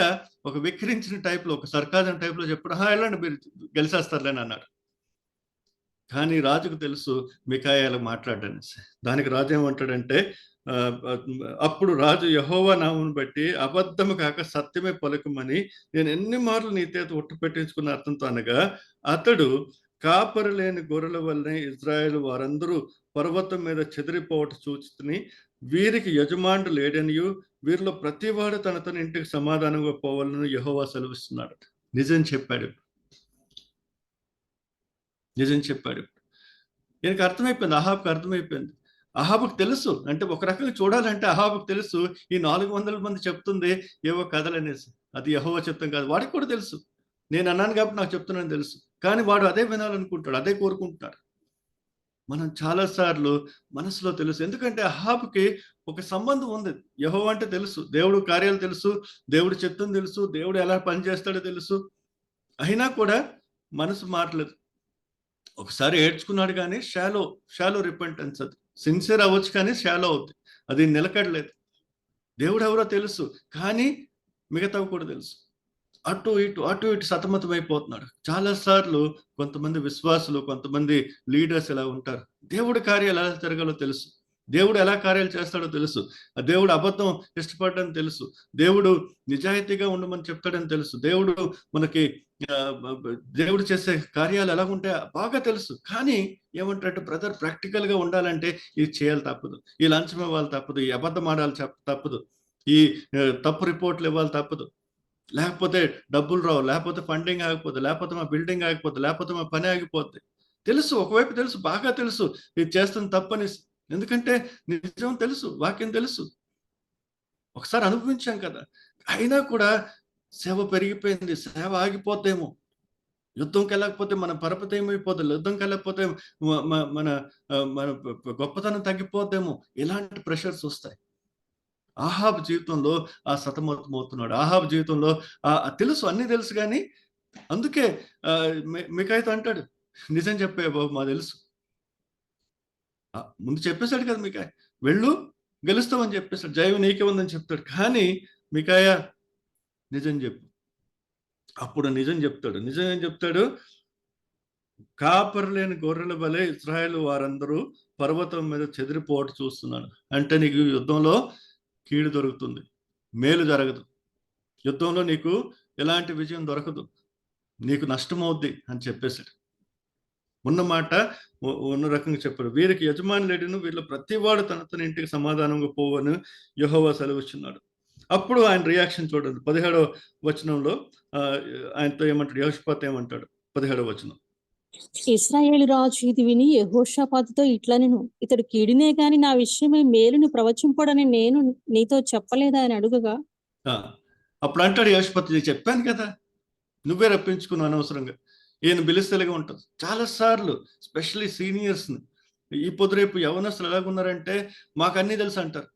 ఒక వెక్కిరించిన టైప్లో, ఒక సర్కాజం టైప్లో చెప్పాడు, వెళ్ళండి మీరు గెలిచేస్తారులేని అన్నాడు. కానీ రాజుకు తెలుసు మికాయ అలా మాట్లాడని. దానికి రాజు ఏమంటాడంటే, అప్పుడు రాజు యెహోవా నామమును బట్టి అబద్ధము కాక సత్యమే పలుకుమని నేను ఎన్ని మార్లు నీ చేత ఒట్టు పెట్టించుకున్న అతనితో అనగా, అతడు కాపరి లేని గొర్రెల వల్లనే ఇజ్రాయేల్ వారందరూ పర్వతం మీద చెదిరిపోవట చూచుకుని వీరికి యజమానుడు లేడనియు వీరిలో ప్రతివాడు తన ఇంటికి సమాధానంగా పోవాలని యెహోవా సెలవిస్తున్నాడు. నిజం చెప్పాడు. ఈయనకి అర్థమైపోయింది, అహాబుకి అర్థమైపోయింది. అహాబుకు తెలుసు, అంటే ఒక రకంగా చూడాలంటే అహాబుకు తెలుసు ఈ 400 మంది చెప్తుంది ఏవో కథలనేసి, అది యెహోవా చిత్తం కాదు. వాడికి కూడా తెలుసు, నేను అన్నాను కాబట్టి నాకు చెప్తున్నాను తెలుసు. కానీ వాడు అదే వినాలనుకుంటాడు, అదే కోరుకుంటున్నాడు. మనం చాలా సార్లు మనసులో తెలుసు, ఎందుకంటే అహాబుకి ఒక సంబంధం ఉంది. యెహోవా అంటే తెలుసు, దేవుడు కార్యాలు తెలుసు, దేవుడు చిత్తం తెలుసు, దేవుడు ఎలా పనిచేస్తాడో తెలుసు. అయినా కూడా మనసు మారలేదు. ఒకసారి ఏడ్చుకున్నాడు కానీ షాలో రిపెంటెన్స్, అది సిన్సియర్ అవ్వచ్చు కానీ షాలో అవుద్ది, అది నిలకడలేదు. దేవుడు ఎవరో తెలుసు కానీ మిగతావి కూడా తెలుసు. అటు ఇటు సతమతం అయిపోతున్నాడు. చాలా సార్లు కొంతమంది విశ్వాసులు, కొంతమంది లీడర్స్ ఇలా ఉంటారు. దేవుడి కార్యాలు ఎలా జరగాలో తెలుసు, దేవుడు ఎలా కార్యాలు చేస్తాడో తెలుసు, దేవుడు అబద్ధం ఇష్టపడడం తెలుసు, దేవుడు నిజాయితీగా ఉండమని చెప్తాడని తెలుసు, దేవుడు చేసే కార్యాలు ఎలా ఉంటాయో బాగా తెలుసు. కానీ ఏమంటారంటే, బ్రదర్ ప్రాక్టికల్ గా ఉండాలంటే ఇది చేయాలి తప్పదు, ఈ లంచం ఇవ్వాలి తప్పదు, ఈ అబద్ధం ఆడాలి తప్పదు, ఈ తప్పు రిపోర్ట్లు ఇవ్వాలి తప్పదు, లేకపోతే డబ్బులు రావు, లేకపోతే ఫండింగ్ ఆగిపోద్ది, లేకపోతే మా బిల్డింగ్ ఆగిపోద్ది, లేకపోతే మా పని ఆగిపోద్ది. తెలుసు, ఒకవైపు తెలుసు, బాగా తెలుసు ఇది చేస్తుంది తప్పని. ఎందుకంటే నిజం తెలుసు, వాక్యం తెలుసు, ఒకసారి అనుభవించాం కదా. అయినా కూడా సేవ పెరిగిపోయింది, సేవ ఆగిపోతేమో, యుద్ధంకి వెళ్ళకపోతే మన పరపతి ఏమైపోతుంది, యుద్ధంకి వెళ్ళకపోతే మన గొప్పతనం తగ్గిపోతేమో, ఇలాంటి ప్రెషర్స్ వస్తాయి. ఆహాబు జీవితంలో ఆ సతమతమవుతున్నాడు. ఆహాబు జీవితంలో తెలుసు, అన్ని తెలుసు, కానీ అందుకే మీకైతే అంటాడు, నిజం చెప్పే బాబు మా తెలుసు. ముందు చెప్పేశాడు కదా మీకాయ, వెళ్ళు గెలుస్తామని చెప్పేశాడు, జయం నీకే ఉందని చెప్తాడు. కానీ మీకాయ నిజం చెప్పు. అప్పుడు నిజం చెప్తాడు. నిజం ఏం చెప్తాడు? కాపరి లేని గొర్రెల వలె ఇశ్రాయేలు వారందరూ పర్వతం మీద చెదిరిపోవట చూస్తున్నాడు. అంటే నీకు యుద్ధంలో కీడు దొరుకుతుంది, మేలు జరగదు. యుద్ధంలో నీకు ఎలాంటి విజయం దొరకదు, నీకు నష్టమవుద్ది అని చెప్పేశాడు. ఉన్న మాట ఉన్న రకంగా చెప్పాడు. వీరికి యజమాని లేడును, వీళ్ళ ప్రతివాడు తన ఇంటికి సమాధానంగా పోవని యెహోవా సెలవిస్తున్నాడు. అప్పుడు ఆయన రియాక్షన్ చూడండి. 17వ వచనంలో ఆయనతో ఏమంటాడు, యెహోషాపాతు ఏమంటాడు? 17వ వచనం. ఇశ్రాయేలు రాజు ఇది విని యెహోషాపాతుతో ఇట్లనెను, ఇతడు కీడునే గాని నా విషయమై మేలును ప్రవచింపడని నేను నీతో చెప్పలేదా అని అడుగగా, అప్పుడు అంటాడు యెహోషాపాతు, చెప్పాను కదా, నువ్వే రప్పించుకున్నావు అనవసరంగా, ఈయన బిలిస్తలుగా ఉంటుంది. చాలా సార్లు స్పెషల్లీ సీనియర్స్ని, ఈ పొద్దురేపు యవనస్తులు ఎలాగున్నారంటే మాకు అన్నీ తెలుసు అంటారు.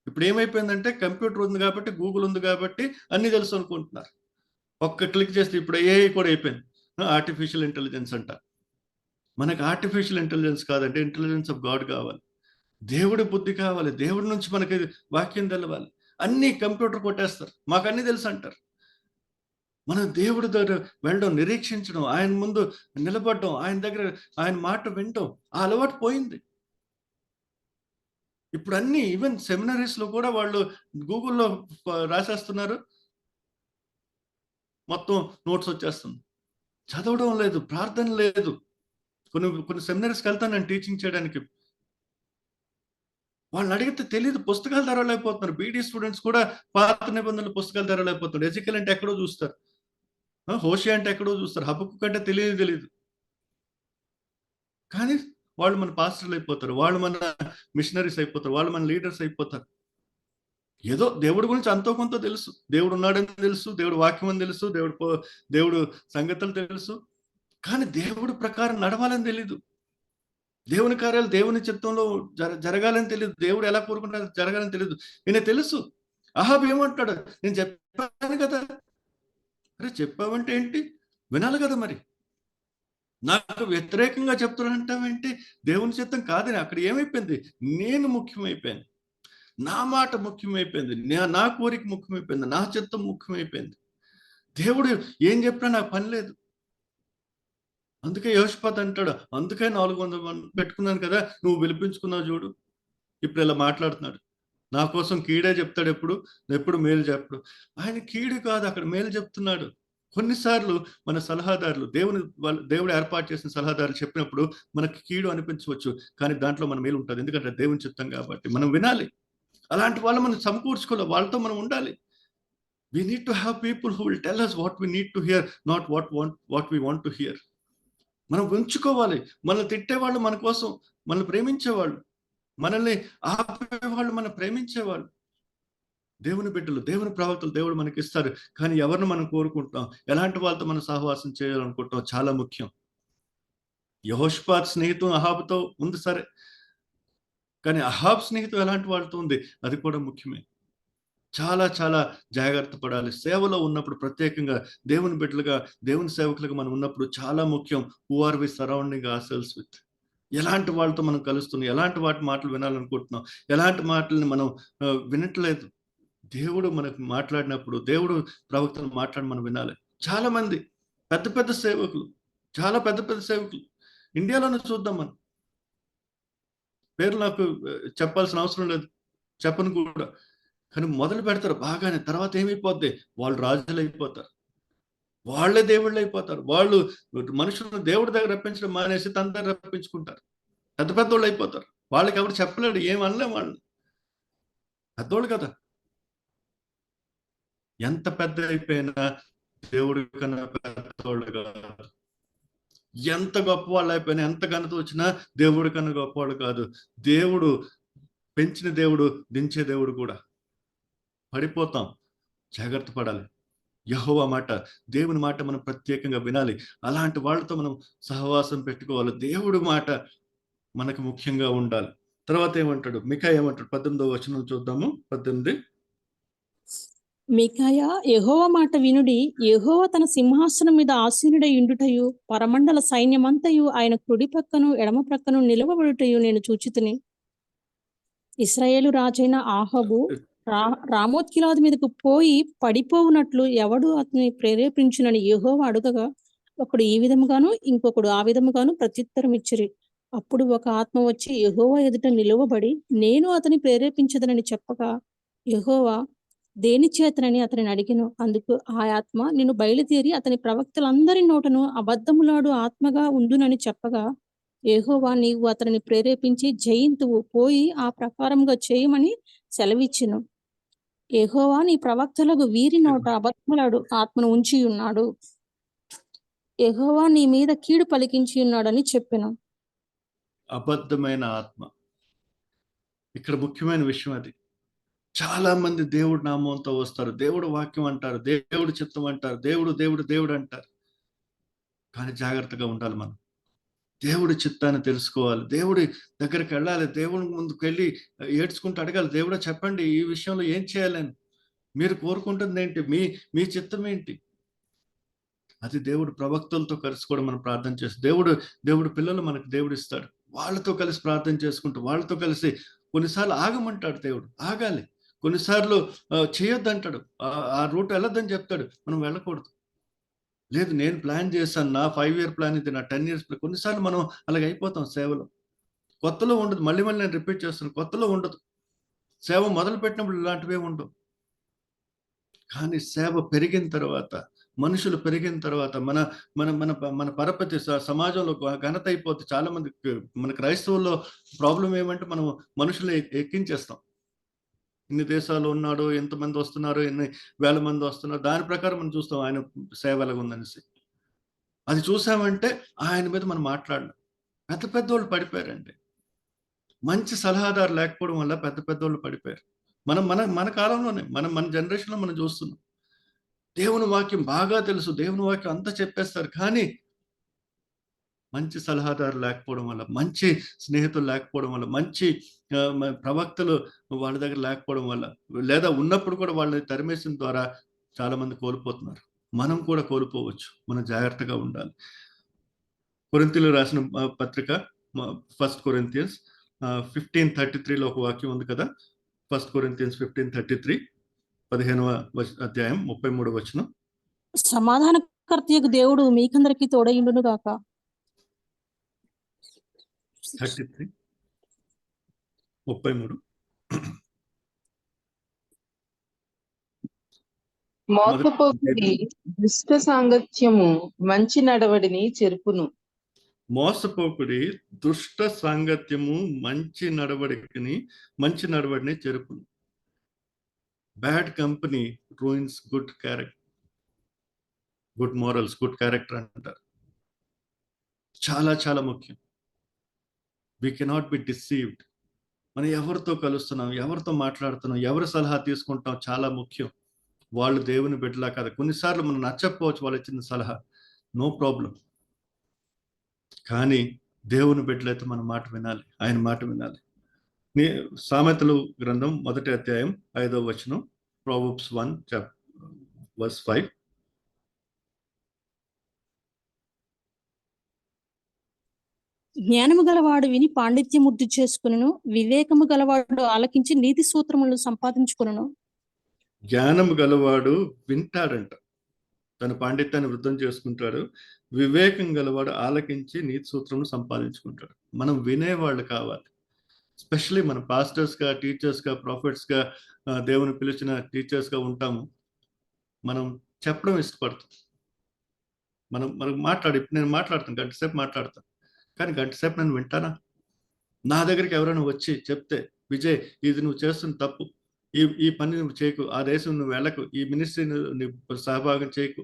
ఇప్పుడు ఏమైపోయిందంటే కంప్యూటర్ ఉంది కాబట్టి, గూగుల్ ఉంది కాబట్టి అన్నీ తెలుసు అనుకుంటున్నారు. ఒక్క క్లిక్ చేస్తే ఇప్పుడు ఏఐ కూడా అయిపోయింది, ఆర్టిఫిషియల్ ఇంటెలిజెన్స్ అంట. మనకు ఆర్టిఫిషియల్ ఇంటెలిజెన్స్ కాదంటే ఇంటెలిజెన్స్ ఆఫ్ గాడ్ కావాలి, దేవుడి బుద్ధి కావాలి, దేవుడి నుంచి మనకి వాక్యం తెలవాలి. అన్నీ కంప్యూటర్ కొట్టేస్తారు, మాకు అన్నీ తెలుసు అంటారు. మనం దేవుడి దగ్గర వెళ్ళడం, నిరీక్షించడం, ఆయన ముందు నిలబడడం, ఆయన దగ్గర ఆయన మాట వినడం, ఆ అలవాటు పోయింది. ఇప్పుడు అన్ని ఈవెన్ సెమినరీస్ లో కూడా వాళ్ళు గూగుల్లో రాసేస్తున్నారు, మొత్తం నోట్స్ వచ్చేస్తుంది. చదవడం లేదు, ప్రార్థన లేదు. కొన్ని సెమినరీస్కి వెళ్తాను నేను టీచింగ్ చేయడానికి, వాళ్ళని అడిగితే తెలియదు, పుస్తకాలు తెరవలేకపోతున్నారు. బీడీ స్టూడెంట్స్ కూడా పాత నిబంధనలు పుస్తకాలు తెరవలేకపోతున్నారు. ఎజికల్ అంటే ఎక్కడో చూస్తారు, హోషియా అంటే ఎక్కడో చూస్తారు, హబక్కు అంటే తెలియదు. కానీ వాళ్ళు మన పాస్టర్లు అయిపోతారు, వాళ్ళు మన మిషనరీస్ అయిపోతారు, వాళ్ళు మన లీడర్స్ అయిపోతారు. ఏదో దేవుడి గురించి అంతో కొంత తెలుసు, దేవుడు ఉన్నాడని తెలుసు, దేవుడు వాక్యం అని తెలుసు, దేవుడు సంగతులు తెలుసు, కానీ దేవుడి ప్రకారం నడవాలని తెలీదు. దేవుని కార్యాలు దేవుని చిత్తంలో జరగాలని తెలియదు, దేవుడు ఎలా కోరుకుంటారో జరగాలని తెలియదు. ఈయన తెలుసు. అహాబు ఏమంటాడు, నేను చెప్పాను కదా. అరే చెప్పావంటే ఏంటి, వినాలి కదా మరి. నాకు వ్యతిరేకంగా చెప్తున్నానంటావేంటి, దేవుని చిత్తం కాదని. అక్కడ ఏమైపోయింది, నేను ముఖ్యమైపోయాను, నా మాట ముఖ్యమైపోయింది, నా కోరిక ముఖ్యమైపోయింది, నా చిత్తం ముఖ్యమైపోయింది. దేవుడు ఏం చెప్పినా నాకు పని లేదు. అందుకే యెహోషాపాతు అంటాడు, అందుకే 400 మంది పెట్టుకున్నాను కదా, నువ్వు పిలిపించుకున్నావు చూడు. ఇప్పుడు ఇలా మాట్లాడుతున్నాడు, నా కోసం కీడే చెప్తాడు, ఎప్పుడు మేలు చెప్పడు. ఆయన కీడు కాదు, అక్కడ మేలు చెప్తున్నాడు. కొన్నిసార్లు మన సలహాదారులు దేవుడు ఏర్పాటు చేసిన సలహాదారులు చెప్పినప్పుడు మనకి కీడు అనిపించవచ్చు, కానీ దాంట్లో మన మేలు ఉంటుంది. ఎందుకంటే దేవుని చిత్తం కాబట్టి మనం వినాలి. అలాంటి వాళ్ళు మనం సమకూర్చుకోవాలి, వాళ్ళతో మనం ఉండాలి. We need to have people who will tell us what we need to hear, not what we want to hear. మనం ఉంచుకోవాలి. మనల్ని తిట్టేవాళ్ళు మన కోసం, మనల్ని ప్రేమించేవాళ్ళు, మనల్ని ఆపేవాళ్ళు మనం ప్రేమించేవాళ్ళు. దేవుని బిడ్డలు, దేవుని ప్రవక్తలు దేవుడు మనకి ఇస్తారు. కానీ ఎవరిని మనం కోరుకుంటాం, ఎలాంటి వాళ్ళతో మనం సహవాసం చేయాలనుకుంటాం చాలా ముఖ్యం. యెహోషాపాతు స్నేహితం అహాబుతో ఉంది సరే, కానీ అహాబ్ స్నేహితం ఎలాంటి వాళ్ళతో ఉంది అది కూడా ముఖ్యమే. చాలా చాలా జాగ్రత్త పడాలి. సేవలో ఉన్నప్పుడు ప్రత్యేకంగా దేవుని బిడ్డలుగా, దేవుని సేవకులుగా మనం ఉన్నప్పుడు చాలా ముఖ్యం. Who are we surrounding ourselves with? ఎలాంటి వాళ్ళతో మనం కలుస్తున్నాం, ఎలాంటి వాటి మాటలు వినాలనుకుంటున్నాం, ఎలాంటి మాటల్ని మనం వినట్లేదు. దేవుడు మనకు మాట్లాడినప్పుడు, దేవుడు ప్రవక్తలు మాట్లాడి మనం వినాలి. చాలా మంది పెద్ద పెద్ద సేవకులు, చాలా పెద్ద పెద్ద సేవకులు ఇండియాలోనే చూద్దాం మనం. పేర్లు నాకు చెప్పాల్సిన అవసరం లేదు, చెప్పను కూడా. కానీ మొదలు పెడతారు బాగానే, తర్వాత ఏమైపోద్ది, వాళ్ళు రాజులు అయిపోతారు, వాళ్ళే దేవుళ్ళు అయిపోతారు. వాళ్ళు మనుషులను దేవుడి దగ్గర రప్పించడం మానేసి తన దగ్గర రప్పించుకుంటారు. పెద్ద పెద్దోళ్ళు అయిపోతారు. వాళ్ళకి ఎవరు చెప్పలేడు, ఏం అనలేం వాళ్ళు, పెద్దోళ్ళు కదా. ఎంత పెద్ద అయిపోయినా దేవుడి కన్నా పెద్దోళ్ళు కాదు. ఎంత గొప్ప వాళ్ళు అయిపోయినా, ఎంత ఘనత వచ్చినా దేవుడి కన్నా గొప్పవాళ్ళు కాదు. దేవుడు పెంచిన దేవుడు, దించే దేవుడు కూడా. పడిపోతాం, జాగ్రత్త పడాలి. యెహోవా మాట, దేవుని మాట మనం ప్రత్యేకంగా వినాలి. అలాంటి వాళ్ళతో మనం సహవాసం పెట్టుకోవాలి. దేవుడి మాట మనకు ముఖ్యంగా ఉండాలి. తర్వాత ఏమంటాడు, మికా ఏమంటాడు? 18వ వచనం చూద్దాము. 18. మీకాయా, యెహోవా మాట వినుడి. యెహోవా తన సింహాసనం మీద ఆసీనుడై ఉండుటయు, పరమండల సైన్యమంతయు ఆయన కుడి ప్రక్కను ఎడమ ప్రక్కను నిలవబడుటయు నేను చూచితిని. ఇశ్రాయేలు రాజైన ఆహాబు రామోత్ గిలాదు మీదకు పోయి పడిపోవునట్లు ఎవడు అతని ప్రేరేపించునని యెహోవా అడుగగా, ఒకడు ఈ విధముగాను ఇంకొకడు ఆ విధముగాను ప్రత్యుత్తరం ఇచ్చిరి. అప్పుడు ఒక ఆత్మ వచ్చి యెహోవా ఎదుట నిలువబడి, నేను అతని ప్రేరేపించదనని చెప్పగా, యెహోవా దేని చేతనని అతనిని అడిగెను. అందుకు ఆ ఆత్మ, నేను బయలుదేరి అతని ప్రవక్తలందరి నోటను అబద్ధములాడు ఆత్మగా ఉండునని చెప్పగా, యెహోవా నీవు అతనిని ప్రేరేపించి జయింతువు, పోయి ఆ ప్రకారముగా చేయమని సెలవిచ్చెను. యెహోవా నీ ప్రవక్తలకు వీరి నోట అబద్ధములాడు ఆత్మను ఉంచి ఉన్నాడు. యెహోవా నీ మీద కీడు పలికించి ఉన్నాడని చెప్పెను. అబద్ధమైన ఆత్మ, ఇక్కడ ముఖ్యమైన విషయం అది. చాలా మంది దేవుడి నామంతో వస్తారు, దేవుడు వాక్యం అంటారు, దేవుడు చిత్తం అంటారు, దేవుడు దేవుడు దేవుడు అంటారు. కానీ జాగ్రత్తగా ఉండాలి మనం. దేవుడి చిత్తాన్ని తెలుసుకోవాలి, దేవుడి దగ్గరికి వెళ్ళాలి, దేవుడి ముందుకు వెళ్ళి ఏడ్చుకుంటూ అడగాలి, దేవుడా చెప్పండి ఈ విషయంలో ఏం చేయాలని, మీరు కోరుకుంటుంది ఏంటి, మీ చిత్తం ఏంటి. అది దేవుడు ప్రవక్తలతో కలిసి కూడా మనం ప్రార్థన చేస్తాం. దేవుడు పిల్లలు మనకు దేవుడు ఇస్తాడు, వాళ్ళతో కలిసి ప్రార్థన చేసుకుంటూ, వాళ్ళతో కలిసి కొన్నిసార్లు ఆగమంటాడు దేవుడు, ఆగాలి. కొన్నిసార్లు చేయొద్దు అంటాడు, ఆ రూట్ వెళ్ళొద్దని చెప్తాడు, మనం వెళ్ళకూడదు. లేదు నేను ప్లాన్ చేశాను, నా 5 year ప్లాన్ ఇది, నా 10 years ప్లాన్. కొన్నిసార్లు మనం అలాగ అయిపోతాం సేవలో. కొత్తలో ఉండదు, మళ్ళీ నేను రిపీట్ చేస్తున్నాను, కొత్తలో ఉండదు. సేవ మొదలు పెట్టినప్పుడు ఇలాంటివే ఉండవు. కానీ సేవ పెరిగిన తర్వాత, మనుషులు పెరిగిన తర్వాత, మన మన మన మన పరపతి సమాజంలో ఘనత అయిపోతే, చాలా మంది మన క్రైస్తవుల్లో ప్రాబ్లం ఏమంటే మనం మనుషుల్ని ఎక్కించేస్తాం. ఇన్ని దేశాలు ఉన్నాడు, ఎంతమంది వస్తున్నారు, ఎన్ని వేల మంది వస్తున్నారు, దాని ప్రకారం మనం చూస్తాం ఆయన సేవ ఎలాగుందనేసి. అది చూసామంటే ఆయన మీద మనం మాట్లాడలేం. పెద్ద పెద్దోళ్ళు పడిపోయారండి. మంచి సలహాదారు లేకపోవడం వల్ల పెద్ద పెద్దోళ్ళు పడిపోయారు. మనం మన కాలంలోనే, మన జనరేషన్లో మనం చూస్తున్నాం. దేవుని వాక్యం బాగా తెలుసు, దేవుని వాక్యం అంతా చెప్పేస్తారు, కానీ మంచి సలహాదారు లేకపోవడం వల్ల, మంచి స్నేహితులు లేకపోవడం వల్ల, మంచి ప్రవక్తలు వాళ్ళ దగ్గర లేకపోవడం వల్ల, లేదా ఉన్నప్పుడు కూడా వాళ్ళని తరిమేసిన ద్వారా చాలా మంది కోల్పోతున్నారు. మనం కూడా కోల్పోవచ్చు. మనం జాగ్రత్తగా ఉండాలి. కొరింథీయులకు రాసిన పత్రిక 1 Corinthians 15:33లో ఒక వాక్యం ఉంది కదా. 1 Corinthians 15:33, 15వ అధ్యాయం 33వ వచనం. సమాధానకర్తయగు దేవుడు మీకందరికీ తోడయుండును గాక. 33, 33. మోసపోకుడి దుష్ట సాంగత్యము మంచి నడవడిని చెరుపును. మోసపోకుడి దుష్ట సాంగత్యము మంచి నడవడిని చెరుపును. Bad company ruins good character, good morals, good character అంటారు. చాలా చాలా ముఖ్యం. We cannot be deceived. మనం ఎవరితో కలుస్తున్నాం, ఎవరితో మాట్లాడుతున్నాం, ఎవరి సలహా తీసుకుంటాం చాలా ముఖ్యం. వాళ్ళు దేవుని బిడ్డలా కదా. కొన్నిసార్లు మనం నచ్చకపోవచ్చు వాళ్ళు ఇచ్చిన సలహా, నో ప్రాబ్లం. కానీ దేవుని బిడ్డలైతే మన మాట వినాలి, ఆయన మాట వినాలి. సామెతలు గ్రంథం 1వ అధ్యాయం 5వ వచనం, Proverbs 1:5. జ్ఞానము గలవాడు విని పాండిత్యం వృద్ధి చేసుకును, వివేకము గలవాడు ఆలకించి నీతి సూత్రములను సంపాదించుకును. జ్ఞానము గలవాడు వింటాడంట, తన పాండిత్యాన్ని వృద్ధం చేసుకుంటాడు. వివేకం గలవాడు ఆలకించి నీతి సూత్రములు సంపాదించుకుంటాడు. మనం వినేవాళ్ళు కావాలి. ఎస్పెషలీ మన పాస్టర్స్గా, టీచర్స్గా, ప్రాఫిట్స్గా, దేవుని పిలిచిన టీచర్స్గా ఉంటాము. మనం చెప్పడం ఇష్టపడతాం. మనం నేను మాట్లాడతాను, గంట సేపు మాట్లాడతాను. కానీ గంట సేపు నేను వింటానా? నా దగ్గరికి ఎవరైనా వచ్చి చెప్తే, విజయ్ ఇది నువ్వు చేస్తున్న తప్పు, ఈ పని నువ్వు చేయకు, ఆ దేశం నువ్వు వెళ్ళకు, ఈ మినిస్ట్రీ నువ్వు సహభాగం చేయకు,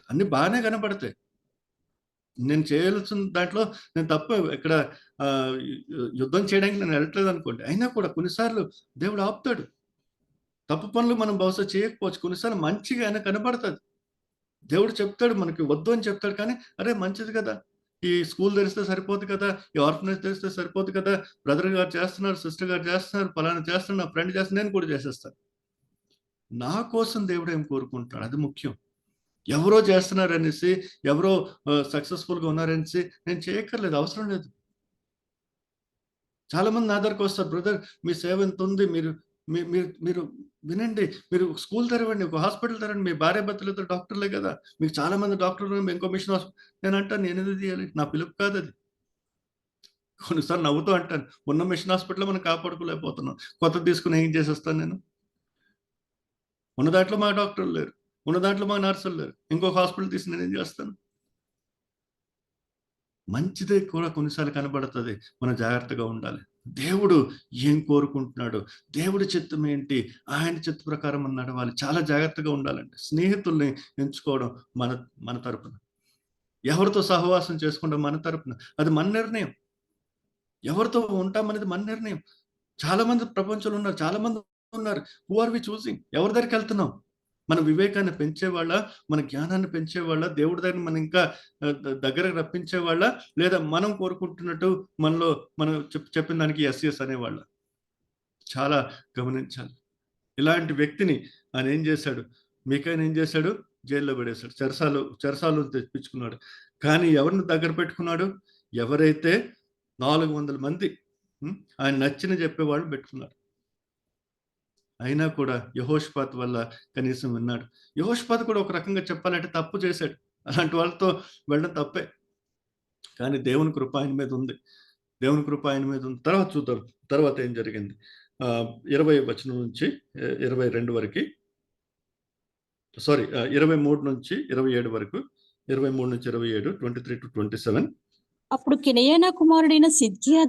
అన్ని బాగానే కనపడతాయి. నేను చేయాల్సిన దాంట్లో నేను తప్ప ఇక్కడ యుద్ధం చేయడానికి నేను వెళ్ళట్లేదు అనుకోండి. అయినా కూడా కొన్నిసార్లు దేవుడు ఆపుతాడు. తప్పు పనులు మనం బహుశా చేయకపోవచ్చు, కొన్నిసార్లు మంచిగా ఆయన కనపడుతుంది. దేవుడు చెప్తాడు, మనకి వద్దు అని చెప్తాడు. కానీ అరే మంచిది కదా, ఈ స్కూల్ తెరిస్తే సరిపోదు కదా, ఈ ఆర్ఫనేజ్ తెరిస్తే సరిపోదు కదా, బ్రదర్ గారు చేస్తున్నారు, సిస్టర్ గారు చేస్తున్నారు, పలానా చేస్తున్నారు, నా ఫ్రెండ్ చేస్తున్నారు, నేను కూడా చేసేస్తాను. నా కోసం దేవుడు ఏం కోరుకుంటున్నాడు, అది ముఖ్యం. ఎవరో చేస్తున్నారు అనేసి, ఎవరో సక్సెస్ఫుల్గా ఉన్నారనేసి నేను చేయక్కర్లేదు, అవసరం లేదు. చాలా మంది నా దగ్గరకు వస్తారు, బ్రదర్ మీ సేవ ఎంత ఉంది, మీరు మీరు వినండి, మీరు స్కూల్ తెరవండి, ఒక హాస్పిటల్ తెరండి, మీ భార్య భర్తలతో డాక్టర్లే కదా, మీకు చాలా మంది డాక్టర్లు, ఇంకో మిషన్ నేను అంటాను, నేను ఎందుకు తీయాలి, నా పిలుపు కాదు అది. కొన్నిసార్లు నవ్వుతూ అంటాను, ఉన్న మిషన్ హాస్పిటల్లో మనం కాపాడుకోలేకపోతున్నాం, కొత్త తీసుకుని ఏం చేసేస్తాను నేను? ఉన్న దాంట్లో మా డాక్టర్లు లేరు, ఉన్న దాంట్లో మా నర్సులు లేరు, ఇంకొక హాస్పిటల్ తీసి నేను ఏం చేస్తాను? మంచిదే కూడా కొన్నిసార్లు కనబడుతుంది, మనం జాగ్రత్తగా ఉండాలి. దేవుడు ఏం కోరుకుంటున్నాడు, దేవుడి చిత్తం ఏంటి, ఆయన చిత్త ప్రకారం మనం నడవాలి. చాలా జాగ్రత్తగా ఉండాలండి. స్నేహితుల్ని ఎంచుకోవడం మన తరపున, ఎవరితో సహవాసం చేసుకోవడం మన తరపున, అది మన నిర్ణయం. ఎవరితో ఉంటామనేది మన నిర్ణయం. చాలా మంది ప్రపంచంలో ఉన్నారు, చాలా మంది ఉన్నారు. Who are we choosing? ఎవరి దగ్గరికి వెళ్తున్నాం? మన వివేకాన్ని పెంచేవాళ్ళ, మన జ్ఞానాన్ని పెంచేవాళ్ళ, దేవుడి దగ్గర మనం ఇంకా దగ్గరకు రప్పించేవాళ్ళ, లేదా మనం కోరుకుంటున్నట్టు మనలో మనం చెప్పిన దానికి ఎస్ అనేవాళ్ళ? చాలా గమనించాలి. ఇలాంటి వ్యక్తిని ఆయన ఏం చేశాడు, మీకైనా ఏం చేశాడు, జైల్లో పడేశాడు, చెరసాలు తెప్పించుకున్నాడు. కానీ ఎవరిని దగ్గర పెట్టుకున్నాడు? ఎవరైతే 400 మంది ఆయన నచ్చిన చెప్పేవాళ్ళు పెట్టుకున్నారు. అయినా కూడా యెహోషాపాతు వల్ల కనీసం విన్నాడు. యెహోషాపాతు కూడా ఒక రకంగా చెప్పాలంటే తప్పు చేశాడు, అలాంటి వాళ్ళతో వెళ్ళడం తప్పే. కానీ దేవుని కృప ఆయన మీద ఉంది, దేవుని కృప ఆయన మీద ఉంది. తర్వాత చూద్దాం తర్వాత ఏం జరిగింది. 20 వచనం నుంచి 22 వరకు, సారీ 23 నుంచి 27 వరకు, 23 నుంచి 27, 23-27. అప్పుడు కినయనా కుమారుడైన సిద్కియా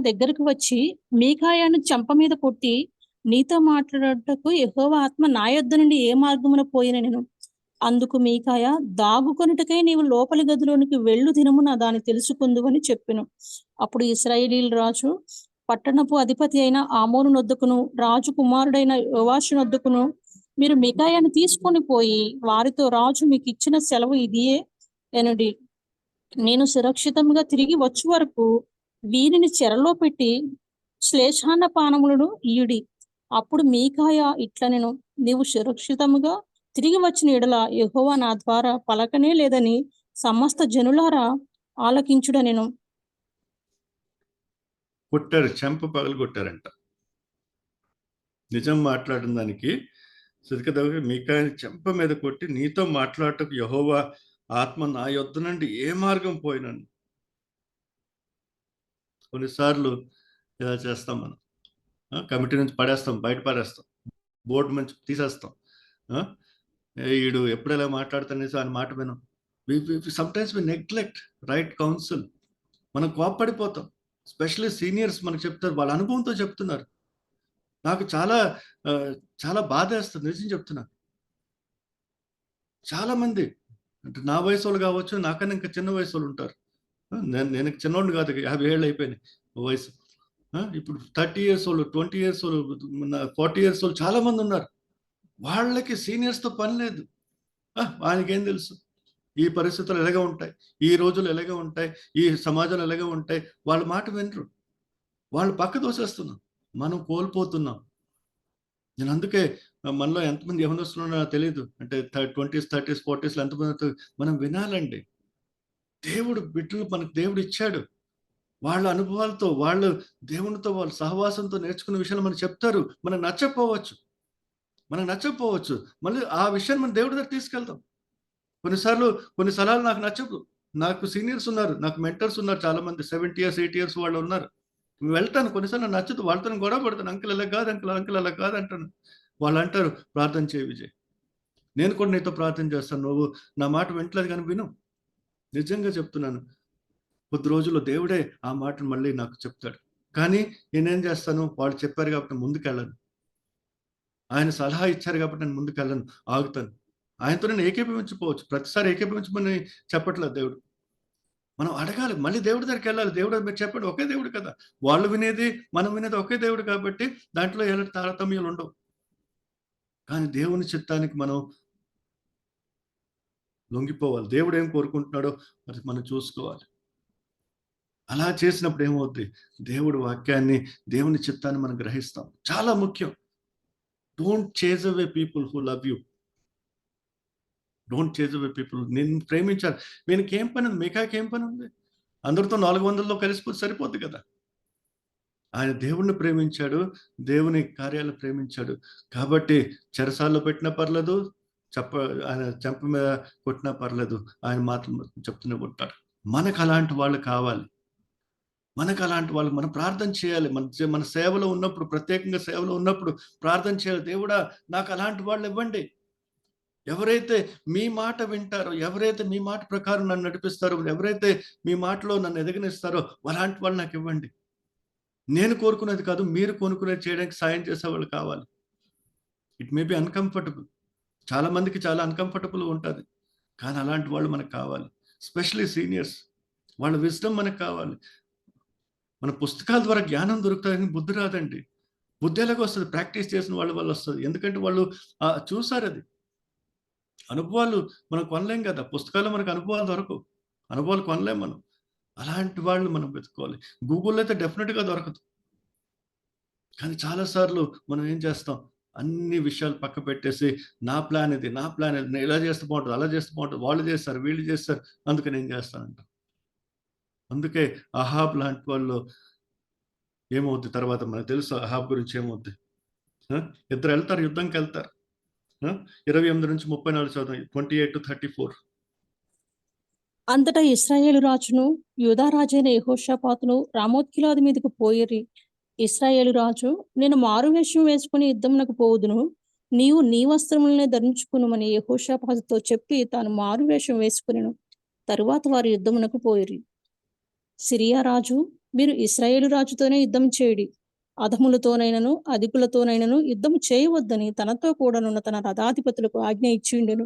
దగ్గరకు వచ్చి మీకాయాను చెంప మీద కొట్టి, నీతో మాట్లాడటకు యెహోవా ఆత్మ నా యొద్ద నుండి ఏ మార్గమున పోయినెను. అందుకు మీకాయ, దాగుకొనుటకై నీవు లోపలి గదిలోనికి వెళ్ళు దినమున దాన్ని తెలుసుకుందువని చెప్పెను. అప్పుడు ఇశ్రాయేలీయుల రాజు పట్టణపు అధిపతి అయిన ఆమోను నొద్దకును, రాజు కుమారుడైన యోవాషు నొద్దకును, మీరు మీకాయాను తీసుకొని పోయి వారితో, రాజు మీకు ఇచ్చిన సెలవు ఇదియే ఎనుడి. నేను సురక్షితంగా తిరిగి వచ్చే వరకు వీరిని చెరలో పెట్టి శ్లేషాన్న పానములను ఇయుడి. అప్పుడు మీకాయ ఇట్లనెను, నీవు సురక్షితముగా తిరిగి వచ్చిన ఎడల యెహోవా నా ద్వారా పలకనే లేదని సమస్త జనులారా ఆలకించుడనెను. కొట్టారు, చెంప పగలు కొట్టారంట. నిజం మాట్లాడిన దానికి సిద్కియా మీకాయని చెంప మీద కొట్టి, నీతో మాట్లాడటకు యెహోవా ఆత్మ నా యొద్ద నుండి ఏ మార్గం పోయినను. కొన్నిసార్లు ఇలా చేస్తాం, మనం కమిటీ నుంచి పడేస్తాం, బయట పడేస్తాం, బోర్డు నుంచి తీసేస్తాం, ఈడు ఎప్పుడు ఎలా మాట్లాడుతానేసి ఆయన మాట వినం. Sometimes we neglect right counsel. మనం కోప్పడిపోతాం. స్పెషల్లీ సీనియర్స్ మనకు చెప్తారు, వాళ్ళ అనుభవంతో చెప్తున్నారు. నాకు చాలా చాలా బాధేస్తుంది, నిజం చెప్తున్నా. చాలా మంది అంటే నా వయసు వాళ్ళు కావచ్చు, నాకన్నా ఇంకా చిన్న వయసు వాళ్ళు ఉంటారు. నేను చిన్నోడిని కాదు, 50 ఏళ్ళు అయిపోయినాయి వయసు. ఇప్పుడు 30 years వాళ్ళు, 20 years వాళ్ళు, 40 years వాళ్ళు చాలా మంది ఉన్నారు. వాళ్ళకి సీనియర్స్తో పని లేదు. ఆయనకేం తెలుసు ఈ పరిస్థితులు ఎలాగ ఉంటాయి, ఈ రోజులు ఎలాగ ఉంటాయి, ఈ సమాజంలో ఎలాగ ఉంటాయి. వాళ్ళ మాట వినరు. వాళ్ళు పక్క దోసేస్తున్నాం, మనం కోల్పోతున్నాం. నేను అందుకే మనలో ఎంతమంది యవనస్తులు ఉన్నారో నాకు తెలియదు. అంటే 20s, 30s, 40s ఎంతమంది మనం వినాలండి. దేవుడు బిడ్డలు మనకు దేవుడు ఇచ్చాడు. వాళ్ళ అనుభవాలతో, వాళ్ళు దేవునితో, వాళ్ళ సహవాసంతో నేర్చుకున్న విషయాలు మనకు చెప్తారు. మనకు నచ్చకపోవచ్చు. మళ్ళీ ఆ విషయాన్ని మన దేవుడి దగ్గర తీసుకెళ్తాం. కొన్ని సలహాలు నాకు నచ్చవు. నాకు సీనియర్స్ ఉన్నారు, నాకు మెంటర్స్ ఉన్నారు చాలా మంది, 70 years, 80 years వాళ్ళు ఉన్నారు. వెళ్తాను, కొన్నిసార్లు నాకు నచ్చదు, వాళ్ళతో గొడవ పడతాను. అంకుల్ అలా కాదు, అంకుల్ అలా కాదు అంటాను. వాళ్ళు అంటారు, ప్రార్థన చేయి విజయ్, నేను కూడా నీతో ప్రార్థన చేస్తాను, నువ్వు నా మాట వింటలేదు కానీ విను. నిజంగా చెప్తున్నాను, కొద్ది రోజుల్లో దేవుడే ఆ మాటను మళ్ళీ నాకు చెప్తాడు. కానీ నేనేం చేస్తాను, వాళ్ళు చెప్పారు కాబట్టి ముందుకెళ్ళను. ఆయన సలహా ఇచ్చారు కాబట్టి నేను ముందుకెళ్ళను, ఆగుతాను. ఆయనతో నేను ఏకీభవించిపోవచ్చు, ప్రతిసారి ఏకీభవించమని చెప్పట్లేదు దేవుడు. మనం అడగాలి, మళ్ళీ దేవుడి దగ్గరికి వెళ్ళాలి. దేవుడు మీరు చెప్పండి, ఒకే దేవుడు కదా, వాళ్ళు వినేది మనం వినేది ఒకే దేవుడు కాబట్టి దాంట్లో ఎలాంటి తారతమ్యాలు ఉండవు. కానీ దేవుని చిత్తానికి మనం లొంగిపోవాలి. దేవుడు ఏం కోరుకుంటున్నాడో అది మనం చూసుకోవాలి. అలా చేసినప్పుడు ఏమవుద్ది, దేవుడి వాక్యాన్ని, దేవుని చిత్తాన్ని మనం గ్రహిస్తాం. చాలా ముఖ్యం. Don't chase away people who love you. Don't chase away people. నేను ప్రేమించాలి, వీనికి ఏం పని ఉంది, మీకాకి ఏం పని ఉంది, అందరితో 400లో కలిసిపోతే సరిపోద్ది కదా. ఆయన దేవుణ్ణి ప్రేమించాడు, దేవుని కార్యాలను ప్రేమించాడు కాబట్టి చెరసాల్లో పెట్టినా పర్లేదు, ఆయన చెంప మీద కొట్టినా పర్లేదు, ఆయన మాత్రం చెప్తూనే ఉంటాడు. మనకు అలాంటి వాళ్ళు కావాలి. మనకు అలాంటి వాళ్ళు మనం ప్రార్థన చేయాలి. మన సేవలో ఉన్నప్పుడు, ప్రత్యేకంగా సేవలో ఉన్నప్పుడు ప్రార్థన చేయాలి. దేవుడా, నాకు అలాంటి వాళ్ళు ఇవ్వండి. ఎవరైతే మీ మాట వింటారో, ఎవరైతే మీ మాట ప్రకారం నన్ను నడిపిస్తారో, ఎవరైతే మీ మాటలో నన్ను ఎదగనిస్తారో అలాంటి వాళ్ళు నాకు ఇవ్వండి. నేను కోరుకునేది కాదు, మీరు కొనుక్కునేది చేయడానికి సాయం చేసేవాళ్ళు కావాలి. It may be uncomfortable. చాలా మందికి చాలా అన్‌కంఫర్టబుల్ ఉంటుంది. కానీ అలాంటి వాళ్ళు మనకు కావాలి. Specially seniors. వాళ్ళ విజ్డమ్ మనకు కావాలి. మన పుస్తకాల ద్వారా జ్ఞానం దొరుకుతుందని బుద్ధి రాదండి. బుద్ధి ఎలాగొస్తుంది, ప్రాక్టీస్ చేసిన వాళ్ళ వల్ల వస్తుంది. ఎందుకంటే వాళ్ళు చూసారు అది. అనుభవాలు మనం కొనలేం కదా, పుస్తకాల్లో మనకు అనుభవాలు దొరకవు, అనుభవాలు కొనలేం మనం. అలాంటి వాళ్ళు మనం వెతుక్కోవాలి. గూగుల్‌లో అయితే డెఫినెట్‌గా దొరకదు. కానీ చాలాసార్లు మనం ఏం చేస్తాం, అన్ని విషయాలు పక్క పెట్టేసి నా ప్లాన్ ఇది, నేను ఇలా చేస్తే బాగుంటుంది, అలా చేస్తే బాగుంటుంది, వాళ్ళు చేస్తారు, వీళ్ళు చేస్తారు, అందుకే నేను చేస్తానంట. అందుకే అహాబ్ లాంటి వాళ్ళు ఏమవుద్ది తర్వాత మనకు తెలుసు. అహాబ్ గురించి ఏమవుద్ది, ఇద్దరు వెళ్తారు, యుద్ధంకి వెళ్తారు. 28 నుంచి 34 చదువు, 28-34. అంతటా ఇశ్రాయేలు రాజును యూదా రాజైన యెహోషాపాతును రామోత్ గిలాదు మీదకు పోయిరి. ఇశ్రాయేలు రాజు, నేను మారువేషం వేసుకుని యుద్ధమునకు పోవుదును, నీవు నీ వస్త్రములనే ధరించుకునుమని యెహోషాపాతుతో చెప్పి తాను మారువేషం వేసుకునెను. తరువాత వారు యుద్ధమునకు పోయిరి. సిరియా రాజు, మీరు ఇశ్రాయేలు రాజుతోనే యుద్ధం చేయుడి, అధములతోనైనను అధికులతోనైనను యుద్ధం చేయవద్దని తనతో కూడానున్న తన రథాధిపతులకు ఆజ్ఞ ఇచ్చిండెను.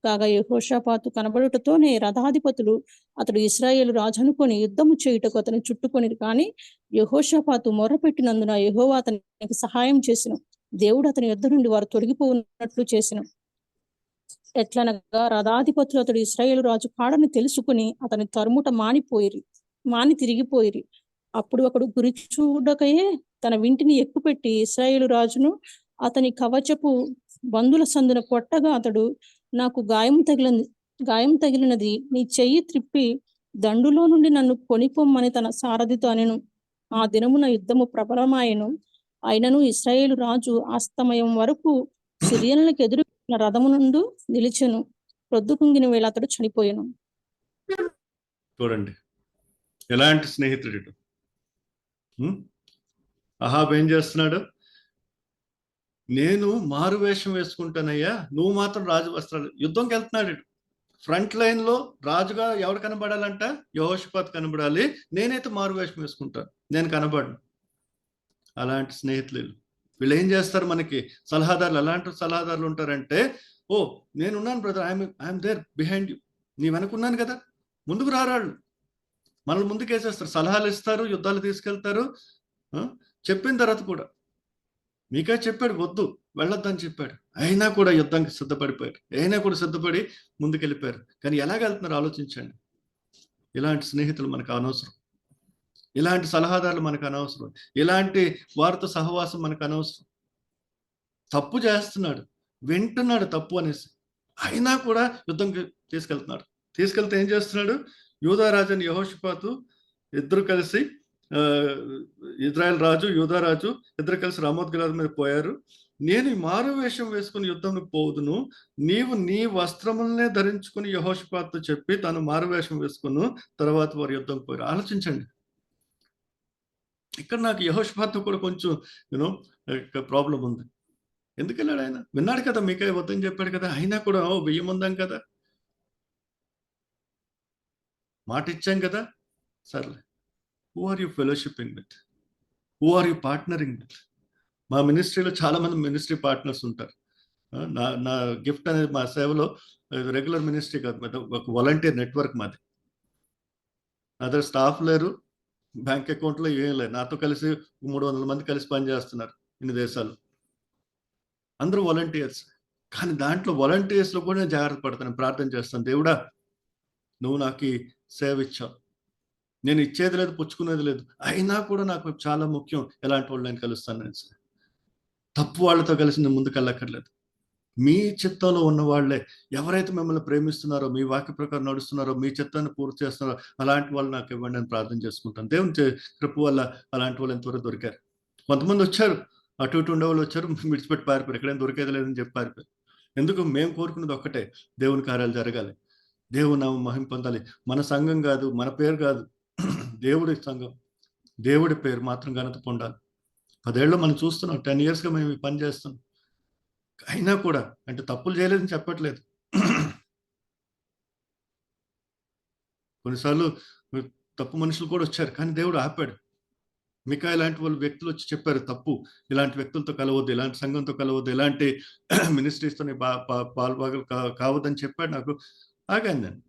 కాగా యెహోషాపాతు కనబడుటతోనే రథాధిపతులు అతడు ఇశ్రాయేలు రాజు అనుకొని యుద్ధము చేయుటకు అతని చుట్టుకొనిరు. కానీ యెహోషాపాతు మొర్రపెట్టినందున యెహోవా అతనికి సహాయం చేసెను. దేవుడు అతని యుద్ధ నుండి వారు తొలగిపోయినట్లు చేసెను. ఎట్లనగా రథాధిపతులు అతడు ఇశ్రాయేలు రాజు కాడని తెలుసుకుని అతని తరుముట మాని తిరిగిపోయిరి. అప్పుడు ఒకడు గురి చూడకయే తన వింటిని ఎక్కుపెట్టి ఇశ్రాయేలు రాజును అతని కవచపు బందుల సందున కొట్టగా అతడు, నాకు గాయం తగిలినది, నీ చెయ్యి త్రిప్పి దండులో నుండి నన్ను కొనిపోమ్మని తన సారథితో అనెను. ఆ దినమున యుద్ధము ప్రబలమాయెను. అయినను ఇశ్రాయేలు రాజు అస్తమయం వరకు సిరియనులకు ఎదురు రథము నుండి నిలిచెను. ప్రొద్దుకుంగిన వేళ అతడు చనిపోయెను. చూడండి ఎలాంటి స్నేహితుడు. అహాబ్ ఏం చేస్తున్నాడు, నేను మారు వేషం వేసుకుంటానయ్యా, నువ్వు మాత్రం రాజు వస్త్రాలు. యుద్ధంకి వెళ్తున్నాడు. ఫ్రంట్ లైన్ లో రాజుగా ఎవరు కనబడాలంట? యెహోషాపాతు కనబడాలి. నేనైతే మారు వేషం వేసుకుంటాను, నేను కనబడను. అలాంటి స్నేహితులు వీళ్ళు ఏం చేస్తారు? మనకి సలహాదారులు. అలాంటి సలహాదారులు ఉంటారంటే, ఓ నేనున్నాను brother, I'm there behind you, నీ వెనకున్నాను కదా, ముందుకు రారాళ్ళు. మనల్ని ముందుకు వేసేస్తారు, సలహాలు ఇస్తారు, యుద్ధాలు తీసుకెళ్తారు. చెప్పిన తర్వాత కూడా మీకే చెప్పాడు వద్దు వెళ్ళొద్దని చెప్పాడు, అయినా కూడా యుద్ధానికి సిద్ధపడిపోయారు, అయినా కూడా సిద్ధపడి ముందుకెళ్ళిపోయారు. కానీ ఎలాగెళ్తున్నారు ఆలోచించండి. ఇలాంటి స్నేహితులు మనకు అనవసరం, ఇలాంటి సలహాదారులు మనకు అనవసరం, ఇలాంటి వారితో సహవాసం మనకు అనవసరం. తప్పు చేస్తున్నాడు, వింటున్నాడు తప్పు అనేసి, అయినా కూడా యుద్ధంకి తీసుకెళ్తున్నాడు. తీసుకెళ్తే ఏం చేస్తున్నాడు? యూదారాజు అని యెహోషాపాతు ఇద్దరు కలిసి, ఇజ్రాయెల్ రాజు, యూదారాజు ఇద్దరు కలిసి రామోత్ గిలాదు మీద పోయారు. నేను మారు వేషం వేసుకుని యుద్ధం పోదును, నీవు నీ వస్త్రములనే ధరించుకుని యెహోషాపాతుతో చెప్పి తను మారు వేషం వేసుకును. తర్వాత వారు యుద్ధం పోయారు. ఆలోచించండి. ఇక్కడ నాకు యెహోషాపాతు కూడా కొంచెం ప్రాబ్లం ఉంది. ఎందుకు వెళ్ళాడు ఆయన? విన్నాడు కదా, మీకే వద్దని చెప్పాడు కదా, అయినా కూడా వెయ్యి ఉందాం కదా, మాట ఇచ్చాం కదా, సర్లే. Who are you fellowshipping with? Who are you partnering with? మా మినిస్ట్రీలో చాలా మంది మినిస్ట్రీ పార్ట్నర్స్ ఉంటారు. నా గిఫ్ట్ అనేది మా సేవలో రెగ్యులర్ మినిస్ట్రీ కాదు, మాది ఒక వాలంటీర్ నెట్వర్క్. మాది అదర్ స్టాఫ్ లేరు, బ్యాంక్ అకౌంట్లో ఏం లేదు. నాతో కలిసి 300 మంది కలిసి పనిచేస్తున్నారు ఇన్ని దేశాలు, అందరూ వాలంటీర్స్. కానీ దాంట్లో వాలంటీర్స్లో కూడా నేను జాగ్రత్త పడతాను, ప్రార్థన చేస్తాను. దేవుడా, నువ్వు నాకు ఈ సేవ ఇచ్చావు, నేను ఇచ్చేది లేదు, పుచ్చుకునేది లేదు, అయినా కూడా నాకు చాలా ముఖ్యం ఎలాంటి వాళ్ళు నేను కలుస్తాను. తప్పు వాళ్ళతో కలిసి నేను ముందుకు వెళ్ళక్కర్లేదు. మీ చిత్తంలో ఉన్న వాళ్ళే, ఎవరైతే మిమ్మల్ని ప్రేమిస్తున్నారో, మీ వాక్య ప్రకారం నడుస్తున్నారో, మీ చిత్తాన్ని పూర్తి చేస్తున్నారో అలాంటి వాళ్ళు నాకు ఇవ్వండి అని ప్రార్థన చేసుకుంటాను. దేవుని కృప వల్ల అలాంటి వాళ్ళు ఎంతవరకు దొరికారు. కొంతమంది వచ్చారు, అటు ఇటు ఉండేవాళ్ళు వచ్చారు, విడిచిపెట్టి పారిపోయారు, ఎక్కడైనా దొరికేది లేదని చెప్పి పారిపోయారు. ఎందుకు? మేము కోరుకున్నది ఒక్కటే, దేవుని కార్యాలు జరగాలి, దేవుని నామం మహిమ పొందాలి. మన సంఘం కాదు, మన పేరు కాదు, దేవుడి సంఘం, దేవుడి పేరు మాత్రం ఘనత పొందాలి. 10 ఏళ్ళు మనం చూస్తున్నాం, 10 yearsగా మేము ఈ పని చేస్తున్నాం. అయినా కూడా, అంటే తప్పులు చేయలేదని చెప్పట్లేదు, కొన్నిసార్లు తప్పు మనుషులు కూడా వచ్చారు, కానీ దేవుడు ఆపాడు. మికా ఇలాంటి వాళ్ళు వ్యక్తులు వచ్చి చెప్పారు, తప్పు, ఇలాంటి వ్యక్తులతో కలవద్దు, ఇలాంటి సంఘంతో కలవద్దు, ఇలాంటి మినిస్ట్రీస్తో పాల్భాగాలు కావద్దని చెప్పాడు. నాకు ఆగాను నేను.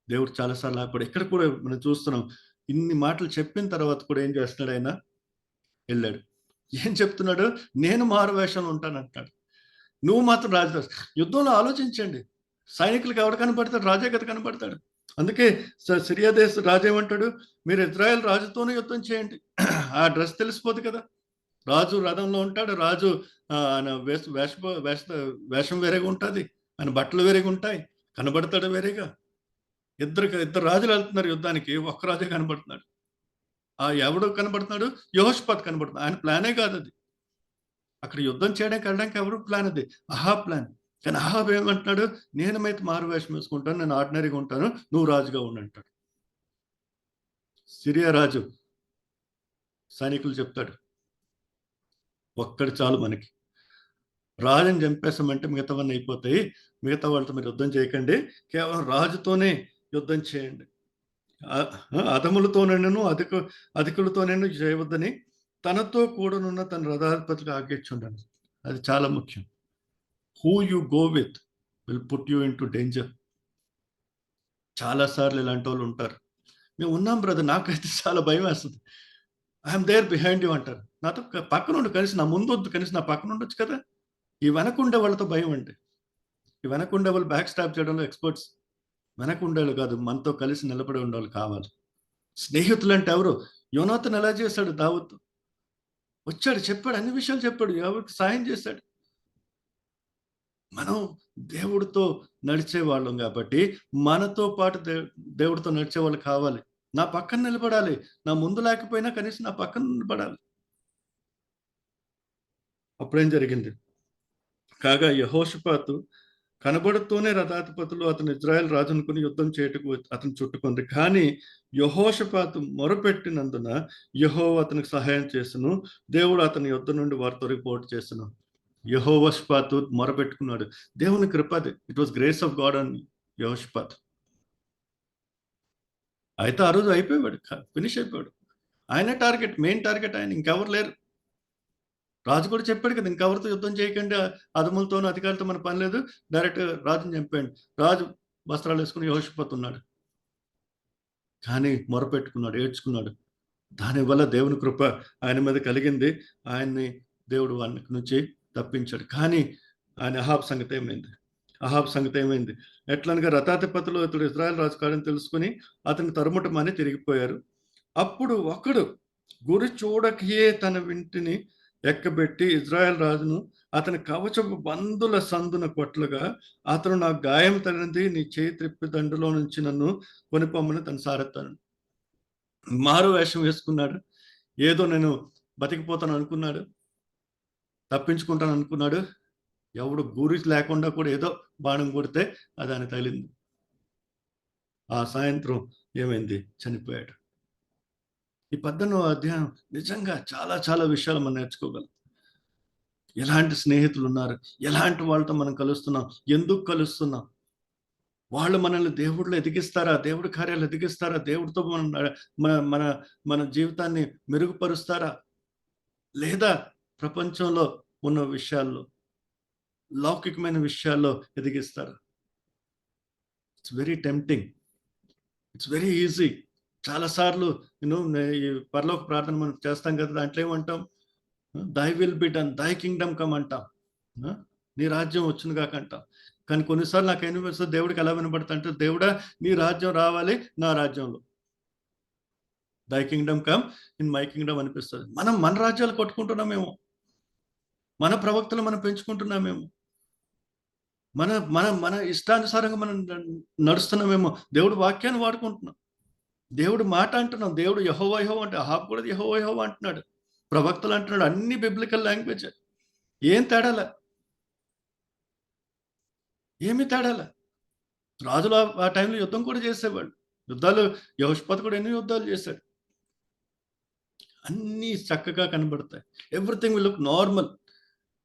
దేవుడు చాలాసార్లు ఆపాడు. ఇక్కడ కూడా మనం చూస్తున్నాం, ఇన్ని మాటలు చెప్పిన తర్వాత కూడా ఏం చేస్తున్నాడు ఆయన? వెళ్ళాడు. ఏం చెప్తున్నాడు? నేను మారు వేషంలో ఉంటానంటాడు. నువ్వు మాత్రం రాజు. యుద్ధంలో ఆలోచించండి, సైనికులకు ఎవడు కనపడతాడు? రాజే కదా కనపడతాడు. అందుకే సిరియా దేశ రాజు ఏమంటాడు? మీరు ఇజ్రాయెల్ రాజుతోనే యుద్ధం చేయండి. ఆ డ్రెస్ తెలిసిపోదు కదా, రాజు రథంలో ఉంటాడు, రాజు ఆయన వేషం వేరేగా ఉంటుంది, ఆయన బట్టలు వేరేగా ఉంటాయి, కనబడతాడు వేరేగా. ఇద్దరు రాజులు వెళ్తున్నారు యుద్ధానికి, ఒక్క రాజే కనబడుతున్నాడు. ఆ ఎవడు కనబడుతున్నాడు? యెహోషాపాతు కనబడుతున్నాడు. ఆయన ప్లానే కాదు అది, అక్కడ యుద్ధం చేయడానికి వెళ్ళడానికి ఎవరు ప్లాన్? అది అహాబ్ ప్లాన్. కానీ అహాబ్ ఏమంటున్నాడు? నేనమైతే మారు వేషం వేసుకుంటాను, నేను ఆర్డినరీగా ఉంటాను, నువ్వు రాజుగా ఉండంటాడు. సిరియా రాజు సైనికులు చెప్తాడు, ఒక్కడు చాలు మనకి, రాజుని చంపేసామంటే మిగతావన్నీ అయిపోతాయి, మిగతా వాళ్ళతో మీరు యుద్ధం చేయకండి, కేవలం రాజుతోనే యుద్ధం చేయండి, అధములతోనూ అధికులతోనూ చేయవద్దని తనతో కూడానున్న తన రథాధిపతికి ఆజ్ఞించుండండి. అది చాలా ముఖ్యం. Who you go with will put you in to danger. చాలాసార్లు ఇలాంటి వాళ్ళు ఉంటారు. మేము ఉన్నాం బ్రదర్, నాకైతే చాలా భయం వేస్తుంది, ఐఎమ్ దేర్ బిహైండ్ యూ అంటారు. నాతో పక్కన ఉండి, కనీసం నా ముందు వద్దు, కనీసం నా పక్కన ఉండొచ్చు కదా. ఈ వెనకుండే వాళ్ళతో భయం అంటే, ఈ వెనకుండే వాళ్ళు బ్యాక్ స్టాప్ చేయడంలో ఎక్స్పర్ట్స్. వెనకుండేవాళ్ళు కాదు, మనతో కలిసి నిలబడి ఉండేవాళ్ళు కావాలి. స్నేహితులు అంటే ఎవరు? యోనాతాను ఎలా చేశాడు? దావీదు వచ్చాడు, చెప్పాడు, అన్ని విషయాలు చెప్పాడు, ఎవరికి సాయం చేశాడు. మనం దేవుడితో నడిచే వాళ్ళం కాబట్టి మనతో పాటు దేవుడితో నడిచే వాళ్ళు కావాలి. నా పక్కన నిలబడాలి, నా ముందు లేకపోయినా కనీసం నా పక్కన నిలబడాలి. అప్పుడేం జరిగింది? కాగా యెహోషాపాతు కనబడుతూనే రథాధిపతులు అతను ఇజ్రాయెల్ రాజు అనుకుని యుద్ధం చేయటకు అతను చుట్టుకుంది. కానీ యెహోషాపాతు మొరపెట్టినందున యెహోవా అతనికి సహాయం చేసెను. దేవుడు అతని యుద్ధం నుండి వారు తొలగిపోటు చేసెను. యెహోషాపాతు మొరపెట్టుకున్నాడు. దేవుని కృప అది. It was grace of God on యెహోషాపాతు. అయితే ఆ రోజు అయిపోయాడు, ఫినిష్ అయిపోయాడు. ఆయనే టార్గెట్, మెయిన్ టార్గెట్ ఆయన, ఇంకెవరు లేరు. రాజు కూడా చెప్పాడు కదా, ఇంకెవరితో యుద్ధం చేయకండి, అదములతోనూ అధికారులతో మన పని లేదు, డైరెక్ట్ రాజుని చంపాడు. రాజు వస్త్రాలు వేసుకుని యెహోషాపాతు ఉన్నాడు. కానీ మొరపెట్టుకున్నాడు, ఏడ్చుకున్నాడు. దానివల్ల దేవుని కృప ఆయన మీద కలిగింది. ఆయన్ని దేవుడు వాని నుంచి తప్పించాడు. కానీ ఆయన అహాబ్ సంగతి ఏమైంది? ఎట్లనగా రథాధిపతులు ఇతడు ఇజ్రాయెల్ రాజు కాడని తెలుసుకుని అతని తరుముటమని తిరిగిపోయారు. అప్పుడు ఒకడు గురి చూడకయే తన వింటిని ఎక్కబెట్టి ఇజ్రాయెల్ రాజును అతని కవచపు బందుల సందున కొట్లుగా, అతను నా గాయం తగినది, నీ చేయి త్రిప్పి దండులో నుంచి నన్ను కొనిపోమ్మని తను సారెత్తాను. మారు వేషం వేసుకున్నాడు. ఏదో నేను బతికిపోతాను అనుకున్నాడు, తప్పించుకుంటాను అనుకున్నాడు. ఎవడు గురి లేకుండా కూడా ఏదో బాణం కొడితే అది ఆయన తగిలింది. ఆ సాయంత్రం ఏమైంది? చనిపోయాడు. ఈ 18వ అధ్యాయం నిజంగా చాలా చాలా విషయాలు మనం నేర్చుకోగలం. ఎలాంటి స్నేహితులు ఉన్నారు, ఎలాంటి వాళ్ళతో మనం కలుస్తున్నాం, ఎందుకు కలుస్తున్నాం, వాళ్ళు మనల్ని దేవుడిలో ఎదిగిస్తారా, దేవుడి కార్యాలు ఎదిగిస్తారా, దేవుడితో మన మన జీవితాన్ని మెరుగుపరుస్తారా, లేదా ప్రపంచంలో ఉన్న విషయాల్లో, లౌకికమైన విషయాల్లో ఎదిగిస్తారా? It's very tempting, it's very easy. చాలాసార్లు ఈ పరలోక ప్రార్థన మనం చేస్తాం కదా, దాంట్లో ఏమంటాం? దై విల్ బి డన్, దై కింగ్డమ్ కమ్ అంటాం, నీ రాజ్యం వచ్చును కాక అంటాం. కానీ కొన్నిసార్లు నాకు ఏమనిపిస్తుంది, దేవుడికి ఎలా వినబడతా అంటే, దేవుడా నీ రాజ్యం రావాలి నా రాజ్యంలో, దై Kingdom come in my Kingdom అనిపిస్తుంది. మనం మన రాజ్యాలు కొట్టుకుంటున్నామేమో, మన ప్రవక్తలు మనం పెంచుకుంటున్నామేమో, మన మన మన ఇష్టానుసారంగా మనం నడుస్తున్నామేమో. దేవుడు వాక్యాన్ని వాడుకుంటున్నాం, దేవుడు మాట అంటున్నాం. దేవుడు యెహోవా యెహోవా అంటే అహాబ్ కూడా యెహోవా యెహోవా అంటున్నాడు, ప్రవక్తలు అంటున్నాడు. అన్ని బిబ్లికల్ లాంగ్వేజ్. ఏం తేడాల? ఏమి తేడాల? రాజులు ఆ టైంలో యుద్ధం కూడా చేసేవాళ్ళు. యుద్ధాలు యెహోషాపాతు కూడా ఎన్ని యుద్ధాలు చేశాడు. అన్నీ చక్కగా కనబడతాయి. Everything will look normal,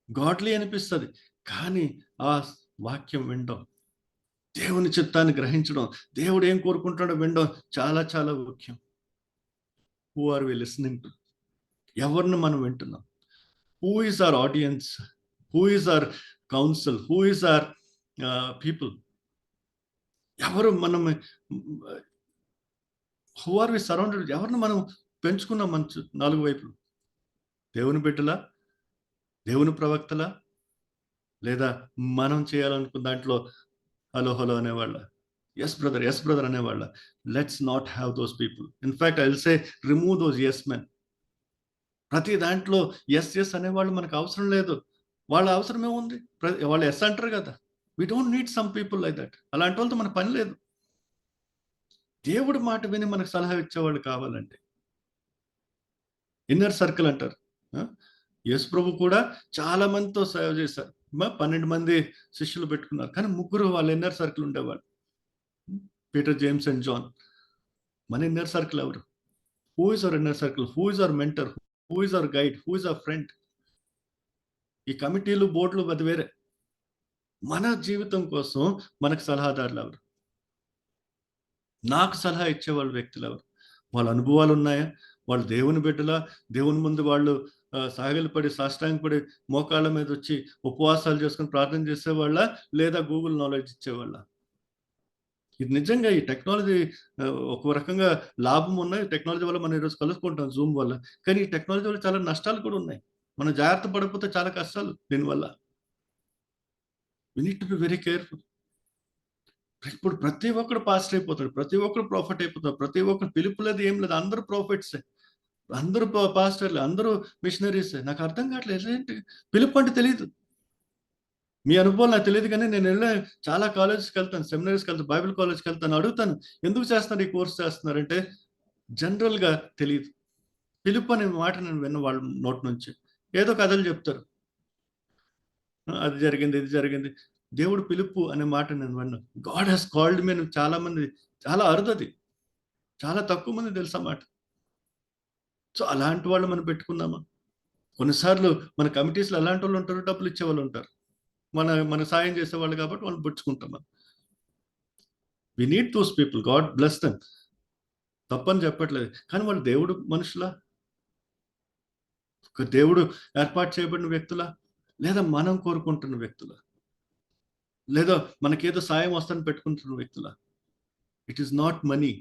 godly అనిపిస్తుంది. కానీ ఆ వాక్యం వినడం, దేవుని చిత్తాన్ని గ్రహించడం, దేవుడు ఏం కోరుకుంటాడో వినడం చాలా చాలా ముఖ్యం. Who are we listening to? ఎవరిని మనం వింటున్నాం? Who is our audience? Who is our council? Who is our people? ఎవరు మనం, హూ ఆర్ వి సరౌండెడ్? ఎవరిని మనం పెంచుకున్నాం మంచు నాలుగు వైపులు? దేవుని బిడ్డలా, దేవుని ప్రవక్తలా, లేదా మనం చేయాలనుకున్న దాంట్లో హలో హలో అనేవాళ్ళ, ఎస్ బ్రదర్ అనేవాళ్ళ? Let's not have those people. In fact I will say remove those yes men. ప్రతి దాంట్లో ఎస్ అనేవాళ్ళు మనకు అవసరం లేదు. వాళ్ళ అవసరం ఏముంది? వాళ్ళు ఎస్ అంటారు కదా. We don't need some people like that. అలాంటి వాళ్ళతో మన పని లేదు. దేవుడి మాట విని మనకు సలహా ఇచ్చేవాళ్ళు కావాలంటే ఇన్నర్ సర్కిల్ అంటారు. యేసు ప్రభు కూడా చాలా మందితో సేవ చేశారు. 12 మంది శిష్యులు పెట్టుకున్నారు, కానీ 3 వాళ్ళ ఇన్నర్ సర్కిల్ ఉండేవాళ్ళు, పీటర్, జేమ్స్ అండ్ జాన్. మన ఇన్నర్ సర్కిల్ ఎవరు? Who is our inner circle? Who is our mentor? Who is our guide? Who is our friend? ఈ కమిటీలు, బోర్డులు అది వేరే. మన జీవితం కోసం మనకు సలహాదారులు ఎవరు? నాకు సలహా ఇచ్చేవాళ్ళు వ్యక్తులు ఎవరు? వాళ్ళ అనుభవాలు ఉన్నాయా? వాళ్ళు దేవుని బిడ్డలా? దేవుని ముందు వాళ్ళు సాగిలపడి, సాష్టాంగపడి, మోకాళ్ళ మీద వచ్చి ఉపవాసాలు చేసుకుని ప్రార్థన చేసేవాళ్ళ, లేదా గూగుల్ నాలెడ్జ్ ఇచ్చేవాళ్ళ? ఇది నిజంగా ఈ టెక్నాలజీ ఒక రకంగా లాభం ఉన్నాయి. టెక్నాలజీ వల్ల మనం ఈరోజు కలుసుకుంటాం జూమ్ వల్ల. కానీ ఈ టెక్నాలజీ వల్ల చాలా నష్టాలు కూడా ఉన్నాయి. మనం జాగ్రత్త పడకపోతే చాలా కష్టాలు దీనివల్ల. We need to be very careful. ఇప్పుడు ప్రతి ఒక్కరు పాస్టర్ అయిపోతాడు, ప్రతి ఒక్కరు ప్రాఫిట్ అయిపోతారు, ప్రతి ఒక్కరు పిలుపు లేదు, ఏం లేదు, అందరూ ప్రాఫిట్సే, అందరూ పాస్టర్లే, అందరూ మిషనరీసే. నాకు అర్థం కావట్లేదు, ఏంటి పిలుపు అంటే తెలియదు. మీ అనుభవం నాకు తెలియదు, కానీ నేను వెళ్ళే చాలా కాలేజెస్కి వెళ్తాను, సెమినరీస్కి వెళ్తాను, బైబిల్ కాలేజ్కి వెళ్తాను, అడుగుతాను ఎందుకు చేస్తున్నారు, ఈ కోర్స్ చేస్తున్నారంటే జనరల్గా తెలియదు. పిలుపు అనే మాట నేను విన్న వాళ్ళ నోటి నుంచి. ఏదో కథలు చెప్తారు, అది జరిగింది, ఇది జరిగింది. దేవుడు పిలుపు అనే మాట నేను విన్నాను. గాడ్ హెస్ కాల్డ్ మీ అని చాలా మంది, చాలా అరుదది, చాలా తక్కువ మంది తెలుసా మాట. సో అలాంటి వాళ్ళు మనం పెట్టుకుందామా? కొన్నిసార్లు మన కమిటీస్లో అలాంటి వాళ్ళు ఉంటారు, డబ్బులు ఇచ్చే వాళ్ళు ఉంటారు, మన సాయం చేసేవాళ్ళు కాబట్టి వాళ్ళు పుచ్చుకుంటాం. We need those people, God bless them, తప్పని చెప్పట్లేదు. కానీ వాళ్ళు దేవుడు మనుషులా, దేవుడు ఏర్పాటు చేయబడిన వ్యక్తులా, లేదా మనం కోరుకుంటున్న వ్యక్తులా, లేదా మనకేదో సాయం వస్తుందని పెట్టుకుంటున్న వ్యక్తులా? It is not money,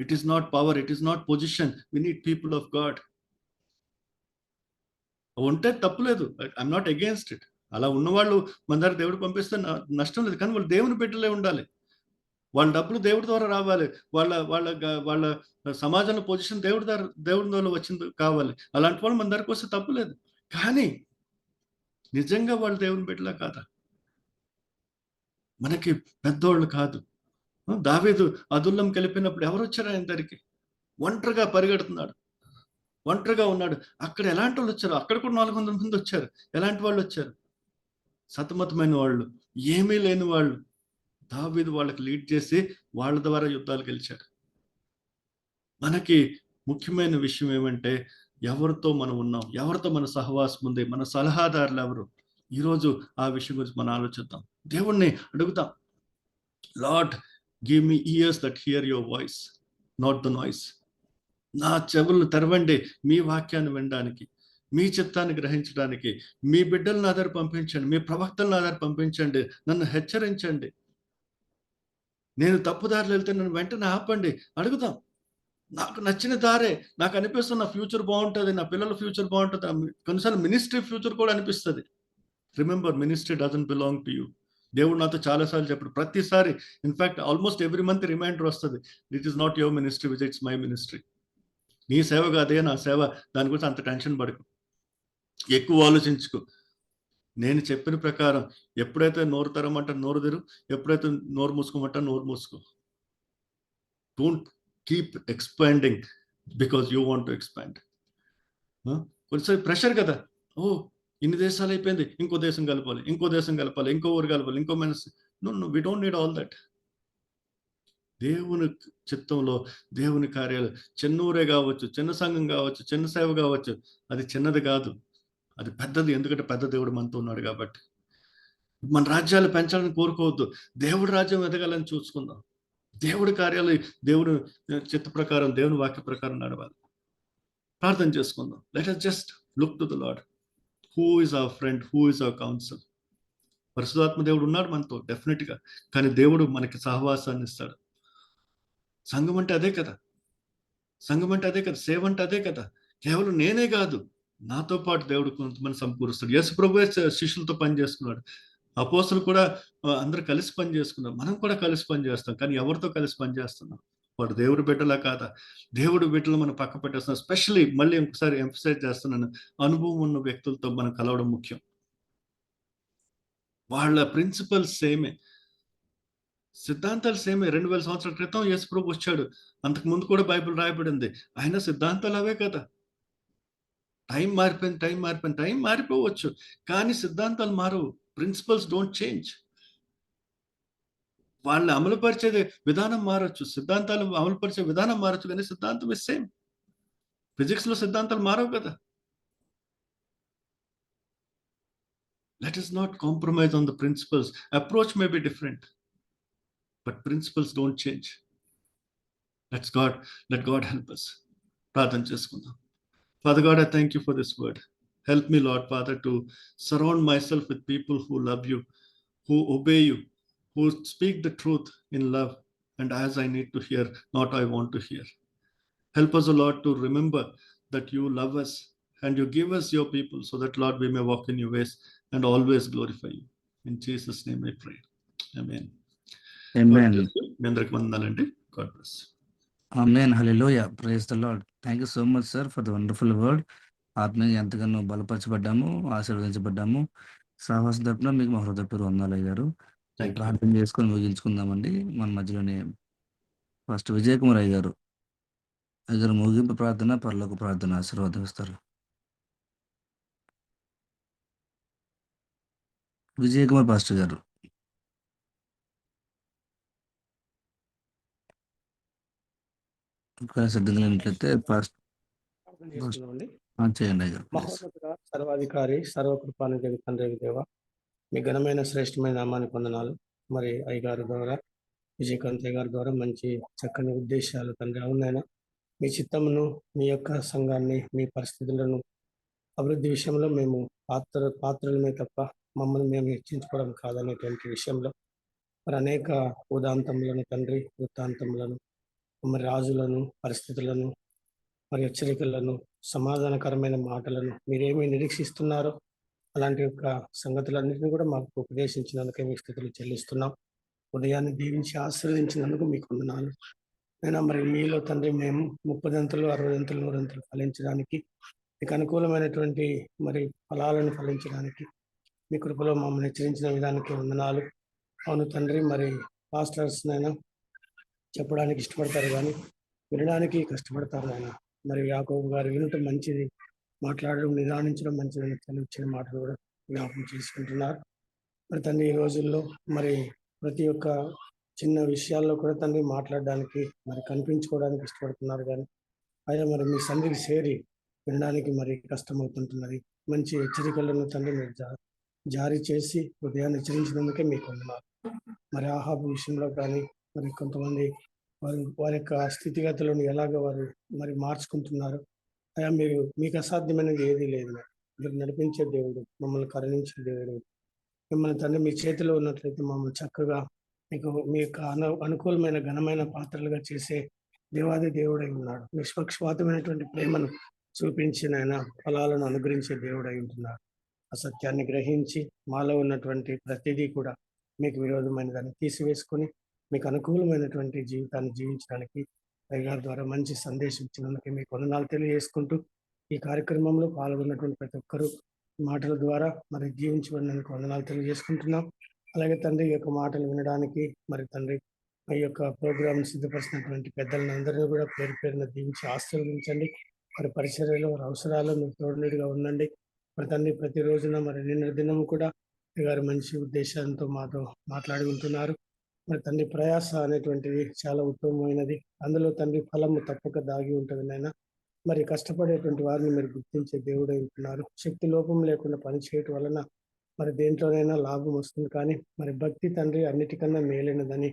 it is not power, it is not position. We need people of God. ఉంటే తప్పులేదు, ఐఎమ్ నాట్ అగేన్స్ట్ ఇట్. అలా ఉన్నవాళ్ళు మన దగ్గర దేవుడు పంపిస్తే నష్టం లేదు. కానీ వాళ్ళు దేవుని బిడ్డలే ఉండాలి. వాళ్ళ డబ్బులు దేవుడి ద్వారా రావాలి. వాళ్ళ వాళ్ళ వాళ్ళ సమాజంలో పొజిషన్ దేవుడి ద్వారా వచ్చింది కావాలి. అలాంటి వాళ్ళు మన దగ్గరకు వస్తే తప్పులేదు. కానీ నిజంగా వాళ్ళు దేవుని బిడ్డలా కాదా? మనకి పెద్దోళ్ళు కాదు. దావీదు అదుల్లం కలిపినప్పుడు ఎవరు వచ్చారు ఆయన దగ్గరికి? ఒంటరిగా పరిగెడుతున్నాడు, ఒంటరిగా ఉన్నాడు. అక్కడ ఎలాంటి వాళ్ళు వచ్చారు? అక్కడ కూడా 400 మంది వచ్చారు. ఎలాంటి వాళ్ళు వచ్చారు? సతమతమైన వాళ్ళు, ఏమీ లేని వాళ్ళు. దావీదు వాళ్ళకి లీడ్ చేసి వాళ్ళ ద్వారా యుద్ధాలు గెలిచాడు. మనకి ముఖ్యమైన విషయం ఏమంటే, ఎవరితో మనం ఉన్నాం, ఎవరితో మన సహవాసం ఉంది, మన సలహాదారులు ఎవరు? ఈరోజు ఆ విషయం గురించి మనం ఆలోచిద్దాం. దేవుణ్ణి అడుగుతాం, lord give me years that here your voice, not the noise. నా చెవులను తెరవండి మీ వాక్యాన్ని వినడానికి, మీ చిత్తాన్ని గ్రహించడానికి. మీ బిడ్డలను నా దగ్గర పంపించండి, మీ ప్రవక్తలను నా దగ్గర పంపించండి, నన్ను హెచ్చరించండి. నేను తప్పుదారులు వెళ్తే నన్ను వెంటనే ఆపండి. అడుగుదాం. నాకు నచ్చిన దారే, నాకు అనిపిస్తుంది నా ఫ్యూచర్ బాగుంటుంది, నా పిల్లల ఫ్యూచర్ బాగుంటుంది. కొన్నిసార్లు మినిస్ట్రీ ఫ్యూచర్ కూడా అనిపిస్తుంది. Remember, ministry doesn't belong to you. దేవుడు నాతో చాలాసార్లు చెప్పాడు. ప్రతిసారి, in fact almost every month reminder వస్తుంది, it is not your ministry which it's my ministry. నీ సేవ కాదే నా సేవ. దాని గురించి అంత టెన్షన్ పడకు, ఎక్కువ ఆలోచించుకో. నేను చెప్పిన ప్రకారం ఎప్పుడైతే నోరు తెరమంటా నోరు తెరు, ఎప్పుడైతే నోరు మూసుకోమంటా నోరు మూసుకో. Don't keep expanding because you want to expand. కొంచెం ప్రెషర్ కదా, ఓ ఇన్ని దేశాలు అయిపోయింది, ఇంకో దేశం కలపాలి, ఇంకో దేశం కలపాలి, ఇంకో ఊరు కలపాలి, ఇంకో మనసు. No, we don't need all that. దేవుని చిత్తంలో దేవుని కార్యాలు, చిన్న ఊరే కావచ్చు, చిన్న సంఘం కావచ్చు, చిన్న సేవ కావచ్చు, అది చిన్నది కాదు, అది పెద్దది. ఎందుకంటే పెద్ద దేవుడు మనతో ఉన్నాడు కాబట్టి. మన రాజ్యాలు పెంచాలని కోరుకోవద్దు, దేవుడి రాజ్యం ఎదగాలని చూసుకుందాం. దేవుడి కార్యాలు, దేవుడు చిత్త ప్రకారం, దేవుని వాక్య ప్రకారం నడవాలి. ప్రార్థన చేసుకుందాం. Let us just look to the Lord. Who is our friend? Who is our counsel? పరిశుద్ధాత్మ దేవుడు ఉన్నాడు మనతో డెఫినెట్ గా. కానీ దేవుడు మనకి సహవాసాన్ని ఇస్తాడు. సంఘం అంటే అదే కదా, సంఘం అంటే అదే కదా, సేవ అంటే అదే కదా. కేవలం నేనే కాదు, నాతో పాటు దేవుడు కొంతమంది సమకూరుస్తాడు. యేసు ప్రభువే శిష్యులతో పని చేసుకున్నాడు. అపోస్తలులు కూడా అందరూ కలిసి పని చేసుకున్నారు. మనం కూడా కలిసి పని చేస్తాం. కానీ ఎవరితో కలిసి పని చేస్తున్నాం? వాడు దేవుడి బిడ్డలా కాదా? దేవుడి బిడ్డలు మనం పక్క పెట్టేస్తున్నాం. స్పెషల్లీ మళ్ళీ ఇంకొకసారి ఎంఫసైజ్ చేస్తున్నాను, అనుభవం ఉన్న వ్యక్తులతో మనం కలవడం ముఖ్యం. వాళ్ళ ప్రిన్సిపల్స్ సేమే, సిద్ధాంతాలు సేమే. 2000 సంవత్సరాల క్రితం యేసు ప్రభు వచ్చాడు, అంతకు ముందు కూడా బైబిల్ రాయబడింది. ఆయన సిద్ధాంతాలు అవే కదా. టైం మారిపోయింది, టైం మారిపోవచ్చు, కానీ సిద్ధాంతాలు మారవు. Principles don't change. వాళ్ళు అమలుపరిచే విధానం మారచ్చు, సిద్ధాంతాలు అమలుపరిచే విధానం మారచ్చు, కానీ సిద్ధాంతం ఇస్ సేమ్. ఫిజిక్స్ లో సిద్ధాంతాలు మారవు కదా. Let us not compromise on the principles. Approach may be different, but principles don't change. Let God help us. ప్రార్థన చేసుకుందాం. Father God, I thank you for this word. Help me, Lord Father, to surround myself with people who love you, who obey you, who speak the truth in love, and as I need to hear, not I want to hear. Help us, O Lord, to remember that you love us and you give us your people, so that, Lord, we may walk in your ways and always glorify you. In Jesus' name I pray. Amen. Amen. మీ అందరికి వందనాలండి. God bless. Amen. Hallelujah. Praise the Lord. Thank you so much, sir, for the wonderful word. ఆత్మీయంగా ఎంతగానో బలపరచబడ్డాము, ఆశీర్వదించబడ్డాము. సహవాసం తరపున మీకు మా హృదయపూర్వక వందనాలు అయ్యారు. Thank you. ప్రార్థన చేసుకొని ముగించుకుందామండి. మన మధ్యలోనే ఫస్ట్ విజయ్ కుమార్ అయ్యారు ముగింపు ప్రార్థన, పరలోక ప్రార్థన ఆశీర్వాదం ఇస్తారు. విజయ్ కుమార్ పాస్టర్ గారు. ఒకవేళ సిద్ధంగా లేనట్లయితే ఫస్ట్ ప్రార్థన చేసుకుందామండి. చేయండి అయ్యగారు ప్లీజ్. మహోన్నతుడ, సర్వాధికారి, సర్వకృపానిధి తండ్రి దేవ, మీ ఘనమైన శ్రేష్టమైన నామానికి వందనాలు. మరి అయ్యగారి ద్వారా, విజయకాంత్ గారి ద్వారా మంచి చక్కని ఉద్దేశాలు తండ్రి. అవునైనా మీ చిత్తమును, మీ యొక్క సంఘాన్ని, మీ పరిస్థితులను అభివృద్ధి విషయంలో మేము పాత్రలమే తప్ప మమ్మల్ని మేము హెచ్చించుకోవడం కాదనేటువంటి విషయంలో మరి అనేక ఉదాంతములను తండ్రి, వృత్తాంతములను, మరి రాజులను, పరిస్థితులను, మరి హెచ్చరికలను, సమాధానకరమైన మాటలను మీరేమి నిరీక్షిస్తున్నారో అలాంటి యొక్క సంగతులన్నింటినీ కూడా మాకు ఉపదేశించినందుకే మీకు స్థితులు చెల్లిస్తున్నాం. ఉదయాన్ని దీవించి ఆశీర్వదించినందుకు మీకు వందనాలు. అయినా మరి మీలో తండ్రి మేము 30 అంతలు, 60 అంతలు, 100 అంతలు ఫలించడానికి, మీకు అనుకూలమైనటువంటి మరి ఫలాలను ఫలించడానికి మీ కృపలో మమ్మల్ని హెచ్చరించిన విధానికి వందనాలు. అవును తండ్రి, మరి పాస్టర్స్ నైనా చెప్పడానికి ఇష్టపడతారు కానీ వినడానికి కష్టపడతారు నాయన. మరి యాకోబు గారు వినటం మంచిది, మాట్లాడడం నిదానించడం మంచిదని తెలివిచ్చిన మాటలు కూడా జ్ఞాపకం చేసుకుంటున్నారు. మరి తండ్రి ఈ రోజుల్లో మరి ప్రతి ఒక్క చిన్న విషయాల్లో కూడా తండ్రి మాట్లాడడానికి, మరి కనిపించుకోవడానికి ఇష్టపడుతున్నారు కానీ అయినా మరి మీ సన్నిధికి చేరి వినడానికి మరి కష్టమవుతుంటున్నది. మంచి హెచ్చరికలను తండ్రి మీరు జారీ చేసి ఉదయాన్ని హెచ్చరించినందుకే మీకు వందనాలు. మరి ఆహాబు విషయంలో కానీ మరి కొంతమంది వారి యొక్క స్థితిగతులను ఎలాగ వారు మరి మార్చుకుంటున్నారు. అయ్యా మీరు మీకు అసాధ్యమైనది ఏదీ లేదు. మీరు నడిపించే దేవుడు, మమ్మల్ని కరుణించే దేవుడు. మిమ్మల్ని తండ్రి మీ చేతిలో ఉన్నట్లయితే మమ్మల్ని చక్కగా మీ యొక్క అనుకూలమైన ఘనమైన పాత్రలుగా చేసే దేవాది దేవుడై ఉన్నాడు. నిష్పక్షపాతమైనటువంటి ప్రేమను చూపించిన ఆయన ఫలాలను అనుగ్రహించే దేవుడై ఉంటున్నాడు. ఆ సత్యాన్ని గ్రహించి మాలో ఉన్నటువంటి ప్రతిదీ కూడా మీకు విరోధమైన దాన్ని తీసివేసుకొని మీకు అనుకూలమైనటువంటి జీవితాన్ని జీవించడానికి అయ్యగారి ద్వారా మంచి సందేశం ఇచ్చినందుకు మీకు వందనాలు తెలియజేసుకుంటూ ఈ కార్యక్రమంలో పాల్గొన్నటువంటి ప్రతి ఒక్కరూ మాటల ద్వారా మరి జీవించబడినందుకు వందనాలు తెలియజేసుకుంటున్నాం. అలాగే తండ్రి ఈ యొక్క మాటలు వినడానికి మరి తండ్రి ఈ యొక్క ప్రోగ్రామ్ సిద్ధపరిచినటువంటి పెద్దలను అందరినీ కూడా పేరు పేరున దీవించి ఆశీర్వదించండి. మరి పరిచర్యలో వారి అవసరాలు మీరు తోడునీడుగా ఉండండి. మరి తండ్రి ప్రతి రోజున మరి నిన్న దినం కూడా గారు మంచి ఉద్దేశాలతో మాతో మాట్లాడుకుంటున్నారు. మరి తండ్రి ప్రయాస అనేటువంటిది చాలా ఉత్తమమైనది. అందులో తండ్రి ఫలము తప్పక దాగి ఉంటుంది నాయన. మరి కష్టపడేటువంటి వారిని మీరు గుర్తించే దేవుడై ఉంటున్నారు. శక్తి లోపం లేకుండా పని చేయటం వలన మరి దేంట్లోనైనా లాభం వస్తుంది. కానీ మరి భక్తి తండ్రి అన్నిటికన్నా మేలైనదని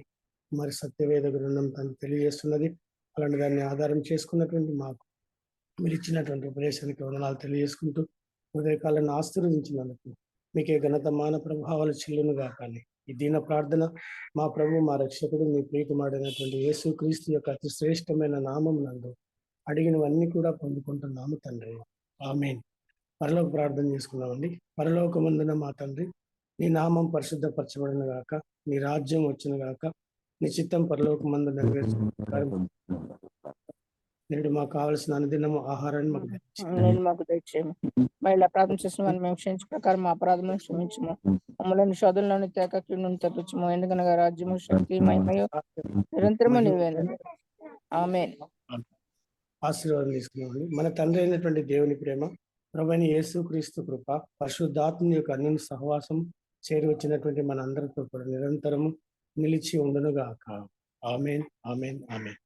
మరి సత్యవేద గ్రంథం తండ్రి తెలియజేస్తున్నది. అలాంటి దాన్ని ఆధారం చేసుకున్నటువంటి మాకు మీరు ఇచ్చినటువంటి ఉపదేశానికి వందనాలు తెలియజేసుకుంటూ ఉదయకాలను ఆశీర్వదించినందుకు మీకే ఘనత మాన ప్రభావాలు చెల్లునుగా. కానీ ఈ దీన ప్రార్థన మా ప్రభు మా రక్షకుడు మీ ప్రియకుమారుడైనటువంటి యేసు క్రీస్తు యొక్క అతి శ్రేష్టమైన నామం నందు అడిగినవన్నీ కూడా పొందుకుంటున్నాము తండ్రి. ఆమేన్. పరలోక ప్రార్థన చేసుకున్నామండి. పరలోకమందున మా తండ్రి, నీ నామం పరిశుద్ధపరచబడిన గాక, నీ రాజ్యం వచ్చిన గాక, నీ చిత్తం పరలోకమందు నెరవేర్చు. నేడు మాకు కావలసిన అనుదినము ఆహారాన్ని మాకు నేను మాకు దయచేయము. మహిళ ప్రార్థన చేసిన వారిని మేము క్షమించు ప్రకారం మా అపరాధములను క్షమించము. మమ్మల్ని శోధనలోని తేకకి నుండి తప్పించము. ఎందుకనగా రాజ్యము, శక్తి, మహిమయు నిరంతరము నీవేనండి. ఆమేన్. ఆశీర్వాదం తీసుకున్నామండి. మన తండ్రి అయినటువంటి దేవుని ప్రేమ, ప్రభువైన యేసు క్రీస్తు కృప, పరిశుద్ధాత్మ యొక్క అన్యోన్య సహవాసం చేరి వచ్చినటువంటి మన అందరితో కూడా నిరంతరము నిలిచి ఉండునుగాక. ఆమేన్, ఆమేన్, ఆమేన్.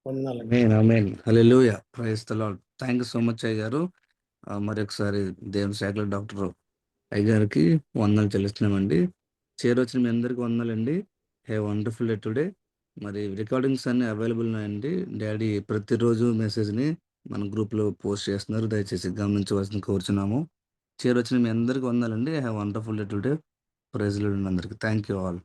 వందనాలు. ఆమేన్. హల్లెలూయా. Praise the Lord. Thank you so much అయ్య గారు. మరి ఒకసారి దేవుని శాఖల డాక్టర్ అయ్య గారికి వందనాలు చెల్లిస్తున్నామండి. చేరొచ్చిన మీ అందరికీ వందనాలండి. Hey wonderful day today. మరి రికార్డింగ్స్ అన్ని అవైలబుల్ ఉన్నాయండి. డాడీ ప్రతిరోజు మెసేజ్ని మన గ్రూప్లో పోస్ట్ చేస్తున్నారు. దయచేసి గమనించవలసిన కోరుచున్నాము. చేరొచ్చిన మీ అందరికీ వందనాలండి. Hey wonderful day today. Praise Lord అందరికీ. Thank you all.